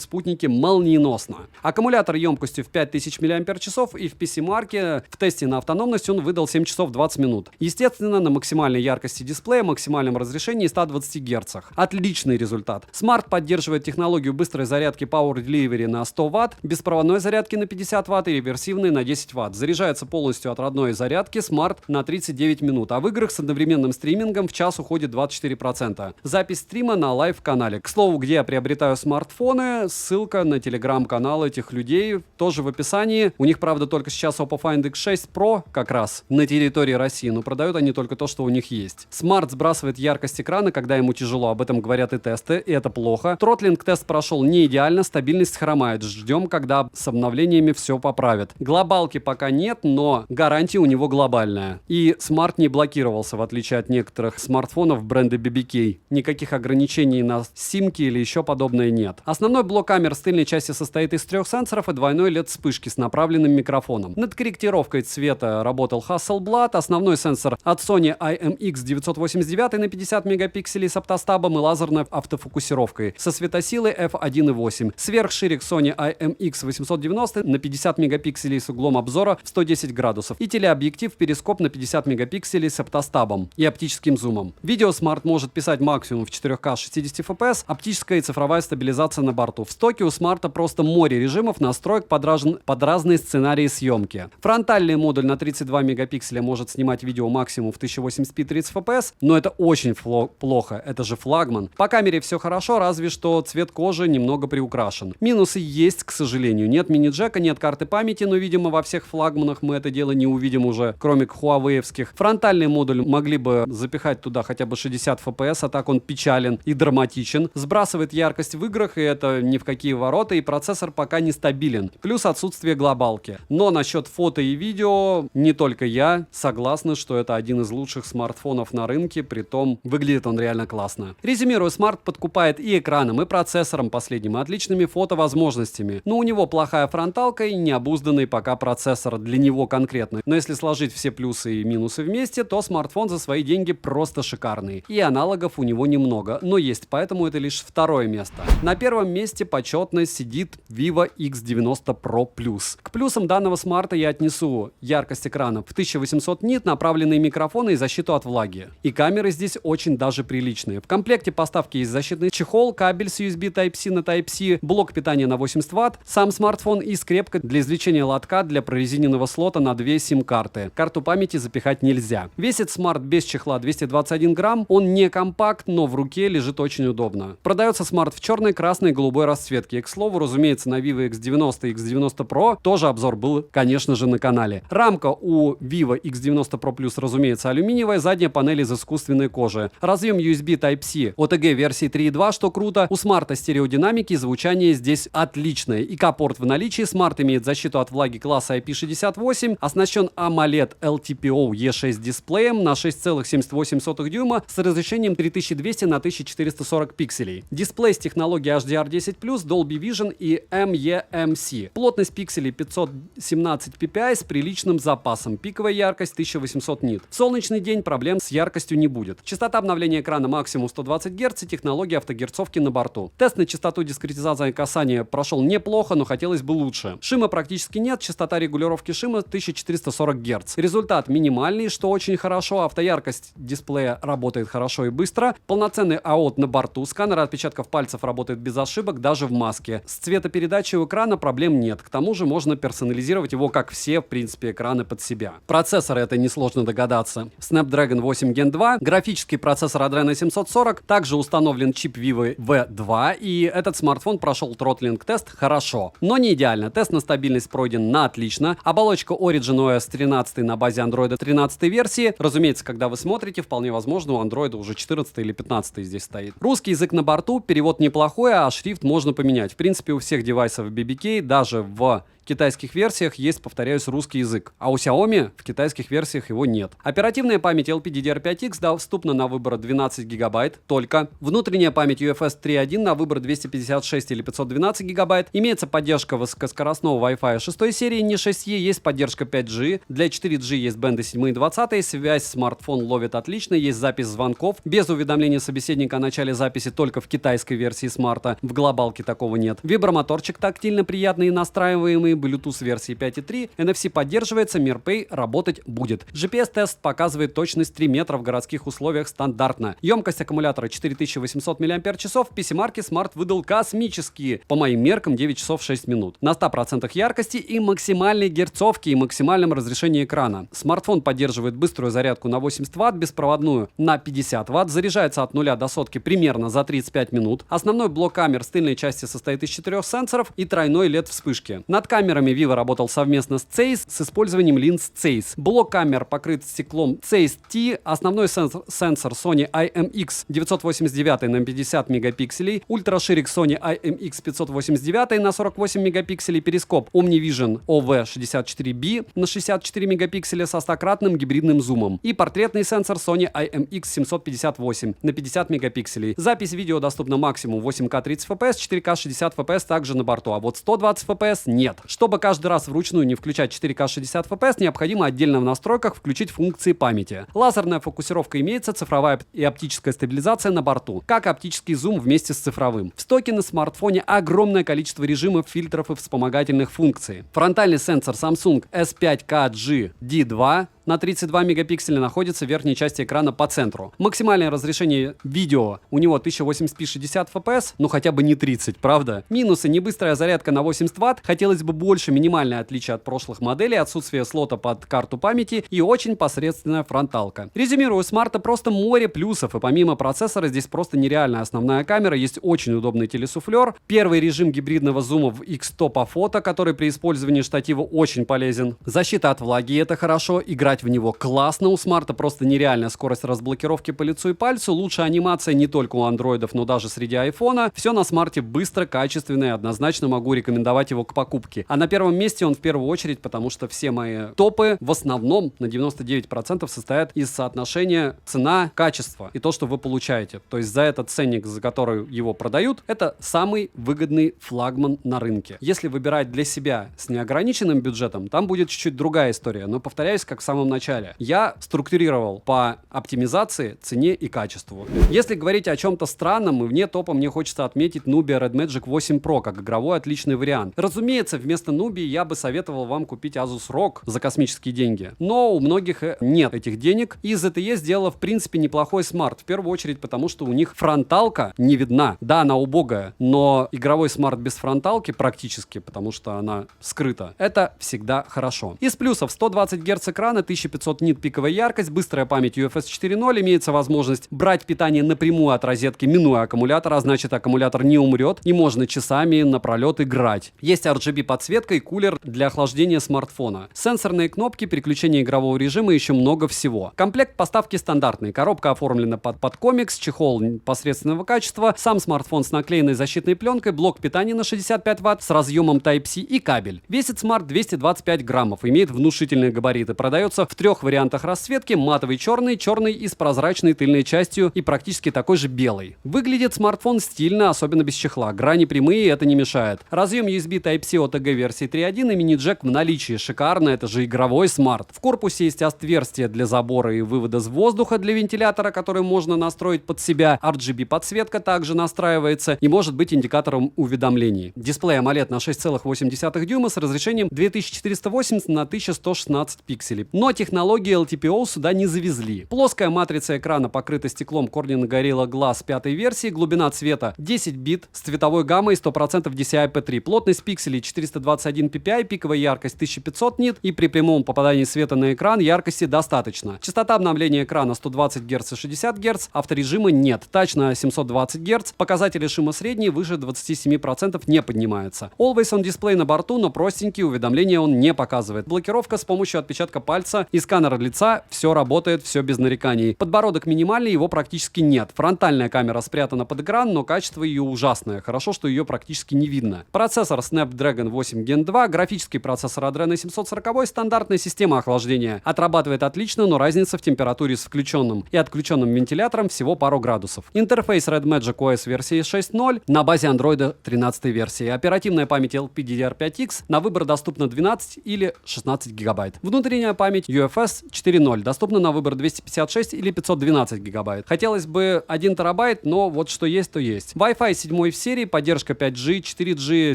спутники молниеносно. Аккумулятор емкостью в 5000 мАч, и в PC-марке в тесте на автономность он выдал 7 часов 20 минут. Естественно, на максимальной яркости дисплея, максимальном разрешении 120 Гц. Отличный результат. Смарт поддерживает технологию быстрой зарядки Power Delivery на 100 Вт, беспроводной зарядки на 50 Вт и реверсивной на 10 Вт. Заряжается полностью от родной зарядки смарт на 39 минут, а в играх с одновременным стримингом в час уходит 24%. Запись стрима на лайв-канале. К слову, где я приобретаю смартфоны, ссылка на телеграм-канал этих людей тоже в описании. У них, правда, только сейчас Oppo Find X6 Pro как раз на территории России, но продают они только то, что у них есть. Смарт сбрасывает яркость экрана, когда ему тяжело, об этом говорят и тесты, и это плохо. Тротлинг-тест прошел не идеально, стабильность хромает. Ждем, когда с обновлениями все поправят. Глобалки пока нет, но гарантия у него глобальная. И смарт не блокировался, в отличие от некоторых смартфонов бренда BBK. Никаких ограничений на симки или еще подобное нет. Основной блок камер с тыльной части состоит из 3 сенсоров и двойной LED-вспышки с направленным микрофоном. Над корректировкой цвета работал Hasselblad. Основной сенсор от Sony IMX989 на 50 мегапикселей с оптостабом и лазерной автофокусировкой со светосилой f1.8. Сверхширик Sony IMX890 на 50 мегапикселей с углом обзора в 110 градусов и телеобъектив перископ на 50 мегапикселей с оптостабом и оптическим зумом. Видео смарт может писать максимум в 4К 60 FPS, оптическая и цифровая стабилизация на борту. В стоке у смарта просто море режимов настроек под разные разные сценарии съемки. Фронтальный модуль на 32 мегапикселя может снимать видео максимум в 1080p 30 fps, но это очень плохо, это же флагман. По камере все хорошо, разве что цвет кожи немного приукрашен. Минусы есть, к сожалению. Нет мини-джека, нет карты памяти, но, видимо, во всех флагманах мы это дело не увидим уже, кроме Huawei-евских. Фронтальный модуль могли бы запихать туда хотя бы 60 fps, а так он печален и драматичен. Сбрасывает яркость в играх, и это ни в какие ворота, и процессор пока нестабилен. Плюс отсутствие глобалки. Но насчет фото и видео не только я согласны, что это один из лучших смартфонов на рынке, притом выглядит он реально классно. Резюмирую, смарт подкупает и экраном, и процессором последним, и отличными фотовозможностями. Но у него плохая фронталка и необузданный пока процессор для него конкретно. Но если сложить все плюсы и минусы вместе, то смартфон за свои деньги просто шикарный. И аналогов у него немного, но есть, поэтому это лишь второе место. На первом месте почетно сидит Vivo X90 Pro Plus. К плюсам данного смарта я отнесу яркость экрана в 1800 нит, направленные микрофоны и защиту от влаги. И камеры здесь очень даже приличные. В комплекте поставки есть защитный чехол, кабель с USB Type-C на Type-C, блок питания на 80 Вт, сам смартфон и скрепка для извлечения лотка для прорезиненного слота на 2 сим-карты. Карту памяти запихать нельзя. Весит смарт без чехла 221 грамм, он не компакт, но в руке лежит очень удобно. Продается смарт в черной, красной и голубой расцветке. И, к слову, разумеется, на Vivo X90 и X90 Pro тоже обзор был, конечно же, на канале. Рамка у Vivo X90 Pro Plus, разумеется, алюминиевая, задняя панель из искусственной кожи. Разъем USB Type-C OTG версии 3.2, что круто. У смарта стереодинамики, звучание здесь отличное. ИК-порт в наличии. Смарт имеет защиту от влаги класса IP68, оснащен AMOLED LTPO E6 дисплеем на 6,78 дюйма с разрешением 3200 на 1440 пикселей. Дисплей с технологией HDR10+, Dolby Vision и MEMC. Плотность пикселей 517 ppi с приличным запасом. Пиковая яркость 1800 нит. В солнечный день проблем с яркостью не будет. Частота обновления экрана максимум 120 Гц и технология автогерцовки на борту. Тест на частоту дискретизации касания прошел неплохо, но хотелось бы лучше. Шима практически нет, частота регулировки шима 1440 Гц. Результат минимальный, что очень хорошо. Автояркость дисплея работает хорошо и быстро. Полноценный АОТ на борту. Сканер отпечатков пальцев работает без ошибок, даже в маске. С цветопередачей у экрана проблем нет. К тому же можно персонализировать его, как все, в принципе, экраны под себя. Процессор — это несложно догадаться. Snapdragon 8 Gen 2, графический процессор Adreno 740, также установлен чип Vivo V2, и этот смартфон прошел тротлинг-тест хорошо, но не идеально. Тест на стабильность пройден на отлично. Оболочка Origin OS 13 на базе Android 13 версии. Разумеется, когда вы смотрите, вполне возможно, у Android уже 14 или 15 здесь стоит. Русский язык на борту, перевод неплохой, а шрифт можно поменять. В принципе, у всех девайсов BBK, даже в китайских версиях есть, повторяюсь, русский язык, а у Xiaomi в китайских версиях его нет. Оперативная память LPDDR5X доступна на выбор 12 гигабайт только. Внутренняя память UFS 3.1 на выбор 256 или 512 гигабайт. Имеется поддержка высокоскоростного Wi-Fi 6 серии, не 6E, есть поддержка 5G. Для 4G есть бенды 7 и 20, связь смартфон ловит отлично, есть запись звонков. Без уведомления собеседника о начале записи только в китайской версии смарта, в глобалке такого нет. Вибромоторчик тактильно приятный и настраиваемый, Bluetooth версии 5.3, NFC поддерживается, MirPay работать будет. GPS-тест показывает точность 3 метра в городских условиях стандартно. Емкость аккумулятора 4800 мАч, PC-марки смарт выдал космические, по моим меркам, 9 часов 6 минут. На 100% яркости и максимальной герцовки и максимальном разрешении экрана. Смартфон поддерживает быструю зарядку на 80 Вт, беспроводную на 50 Вт, заряжается от 0 до сотки примерно за 35 минут. Основной блок камер с тыльной части состоит из 4 сенсоров и тройной LED вспышки. Над камерами Vivo работал совместно с Zeiss с использованием линз Zeiss. Блок камер покрыт стеклом Zeiss T, основной сенсор Sony IMX989 на 50 мегапикселей, ультраширик Sony IMX589 на 48 мегапикселей, перископ OmniVision OV64B на 64 мегапикселя со 100-кратным гибридным зумом и портретный сенсор Sony IMX758 на 50 мегапикселей. Запись видео доступна максимум 8К 30 FPS, 4К 60 FPS также на борту, а вот 120 FPS нет. Чтобы каждый раз вручную не включать 4К 60 FPS, необходимо отдельно в настройках включить функции памяти. Лазерная фокусировка имеется, цифровая и оптическая стабилизация на борту, как оптический зум вместе с цифровым. В стоке на смартфоне огромное количество режимов, фильтров и вспомогательных функций. Фронтальный сенсор Samsung S5KG D2 на 32 мегапикселя находится в верхней части экрана по центру. Максимальное разрешение видео у него 1080p 60 fps, ну хотя бы не 30, правда? Минусы: небыстрая зарядка на 80 Вт, хотелось бы больше, минимальное отличие от прошлых моделей, отсутствие слота под карту памяти и очень посредственная фронталка. Резюмирую, у смарта просто море плюсов, и помимо процессора здесь просто нереальная основная камера, есть очень удобный телесуфлер, первый режим гибридного зума в X100 по фото, который при использовании штатива очень полезен, защита от влаги — это хорошо, играть в него классно, у смарта просто нереальная скорость разблокировки по лицу и пальцу, лучшая анимация не только у андроидов, но даже среди айфона, все на смарте быстро, качественно и однозначно могу рекомендовать его к покупке. А на первом месте он в первую очередь, потому что все мои топы в основном на 99% состоят из соотношения цена-качество и то, что вы получаете. То есть за этот ценник, за который его продают, это самый выгодный флагман на рынке. Если выбирать для себя с неограниченным бюджетом, там будет чуть-чуть другая история, но повторяюсь, как в самом начале. Я структурировал по оптимизации, цене и качеству. Если говорить о чем-то странном и вне топа, мне хочется отметить Nubia Red Magic 8 Pro как игровой отличный вариант. Разумеется, вместо Nubia я бы советовал вам купить Asus ROG за космические деньги, но у многих нет этих денег, и ZTE сделала в принципе неплохой смарт, в первую очередь потому, что у них фронталка не видна. Да, она убогая, но игровой смарт без фронталки практически, потому что она скрыта, это всегда хорошо. Из плюсов: 120 Гц экрана, 1500 нит пиковая яркость, быстрая память UFS 4.0, имеется возможность брать питание напрямую от розетки, минуя аккумулятор, а значит аккумулятор не умрет, и можно часами напролет играть. Есть RGB подсветка и кулер для охлаждения смартфона, сенсорные кнопки, переключение игрового режима и еще много всего. Комплект поставки стандартный, коробка оформлена под комикс, чехол посредственного качества, сам смартфон с наклеенной защитной пленкой, блок питания на 65 Вт с разъемом Type-C и кабель. Весит смарт 225 граммов, имеет внушительные габариты, продается в 3 вариантах расцветки: матовый черный, черный и с прозрачной тыльной частью и практически такой же белый. Выглядит смартфон стильно, особенно без чехла, грани прямые, это не мешает. Разъем USB Type-C OTG версии 3.1 и мини-джек в наличии, шикарно, это же игровой смарт. В корпусе есть отверстие для забора и вывода воздуха для вентилятора, который можно настроить под себя, RGB подсветка также настраивается и может быть индикатором уведомлений. Дисплей AMOLED на 6,8 дюйма с разрешением 2480 на 1116 пикселей. Но технологии LTPO сюда не завезли. Плоская матрица экрана покрыта стеклом Corning Gorilla Glass 5 версии, глубина цвета 10 бит с цветовой гаммой 100% DCI-P3, плотность пикселей 421 ppi, пиковая яркость 1500 нит и при прямом попадании света на экран яркости достаточно. Частота обновления экрана 120 Гц и 60 Гц, авторежима нет, тач на 720 Гц, показатели шума средний, выше 27% не поднимается. Always on Display на борту, но простенькие уведомления он не показывает. Блокировка с помощью отпечатка пальца и сканера лица, все работает, все без нареканий. Подбородок минимальный, его практически нет. Фронтальная камера спрятана под экран, но качество ее ужасное, хорошо, что ее практически не видно. Процессор Snapdragon 8 Gen 2, графический процессор Adreno 740, стандартная система охлаждения. Отрабатывает отлично, но разница в температуре с включенным и отключенным вентилятором всего пару градусов. Интерфейс Red Magic OS версии 6.0 на базе Android 13 версии. Оперативная память LPDDR5X, на выбор доступно 12 или 16 гигабайт. Внутренняя память UFS 4.0, доступна на выбор 256 или 512 гигабайт. Хотелось бы 1 терабайт, но вот что есть, то есть. Wi-Fi 7 в серии, поддержка 5G, 4G,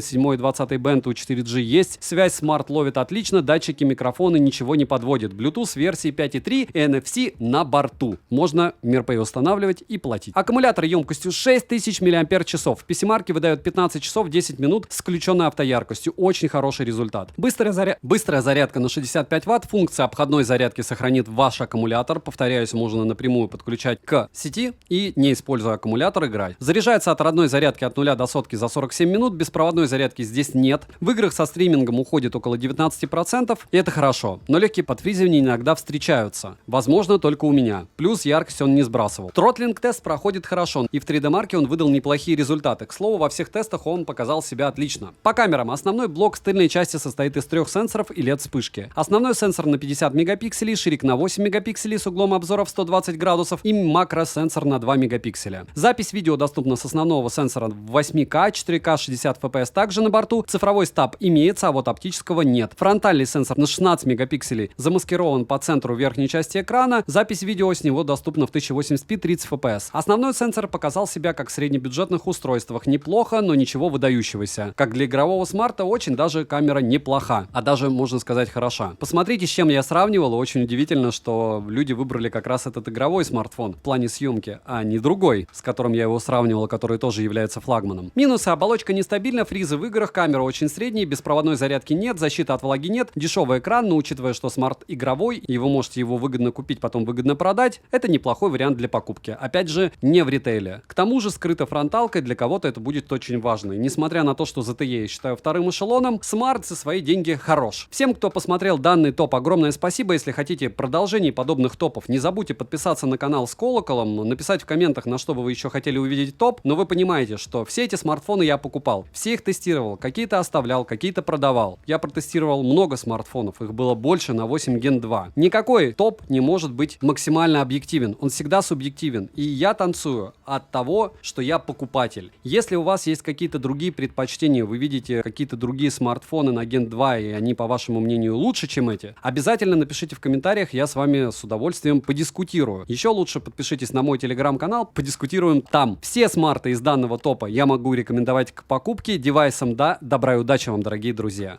7 и 20 бенд у 4G есть. Связь смарт ловит отлично, датчики, микрофоны ничего не подводит. Bluetooth версии 5.3 и NFC на борту. Можно MirPay устанавливать и платить. Аккумулятор емкостью 6000 мАч. PC-марки выдает 15 часов 10 минут с включенной автояркостью. Очень хороший результат. Быстрая зарядка на 65 Вт. Функция обходной зарядки сохранит ваш аккумулятор. Повторяюсь, можно напрямую подключать к сети и, не используя аккумулятор, играть. Заряжается от родной зарядки от 0 до сотки за 47 минут. Беспроводной зарядки здесь нет. В играх со стримингом уходит около 19%, и это хорошо. Но легкие подфризивания иногда встречаются. Возможно, только у меня. Плюс яркость он не сбрасывал. Тротлинг-тест проходит хорошо, и в 3D-марке он выдал неплохие результаты. К слову, во всех тестах он показал себя отлично. По камерам. Основной блок с тыльной части состоит из 3 сенсоров и LED-вспышки. Основной сенсор на 50 мегапикселей, ширик на 8 мегапикселей с углом обзора в 120 градусов и макросенсор на 2 мегапикселя. Запись видео доступна с основного сенсора в 8К, 4К 60 FPS также на борту. Цифровой стаб имеется, а вот оптического нет. Фронтальный сенсор на 16 мегапикселей замаскирован по центру верхней части экрана. Запись видео с него доступна в 1080p 30 FPS. Основной сенсор показал себя как в среднебюджетных устройствах. Неплохо, но ничего выдающегося. Как для игрового смарта очень даже камера неплоха, а даже, можно сказать, хороша. Посмотрите, с чем я сравниваю сравнивал, и очень удивительно, что люди выбрали как раз этот игровой смартфон в плане съемки, а не другой, с которым я его сравнивал, который тоже является флагманом. Минусы: оболочка нестабильна, фризы в играх, камера очень средняя, беспроводной зарядки нет, защиты от влаги нет, дешевый экран, но учитывая, что смарт игровой, и вы можете его выгодно купить, потом выгодно продать, это неплохой вариант для покупки. Опять же, не в ритейле. К тому же, скрыта фронталкой, для кого-то это будет очень важно. И несмотря на то, что ZTE я считаю вторым эшелоном, смарт за свои деньги хорош. Всем, кто посмотрел данный топ, огромное спасибо. Если хотите продолжений подобных топов, не забудьте подписаться на канал с колоколом, написать в комментах, на что бы вы еще хотели увидеть топ. Но вы понимаете, что все эти смартфоны я покупал, все их тестировал, какие-то оставлял, какие-то продавал. Я протестировал много смартфонов, их было больше на 8 Gen 2. Никакой топ не может быть максимально объективен, он всегда субъективен. И я танцую от того, что я покупатель. Если у вас есть какие-то другие предпочтения, вы видите какие-то другие смартфоны на Gen 2, и они, по вашему мнению, лучше, чем эти, обязательно напишите в комментариях, я с вами с удовольствием подискутирую. Еще лучше подпишитесь на мой телеграм-канал, подискутируем там. Все смарты из данного топа я могу рекомендовать к покупке, девайсам да. Добра и удачи вам, дорогие друзья.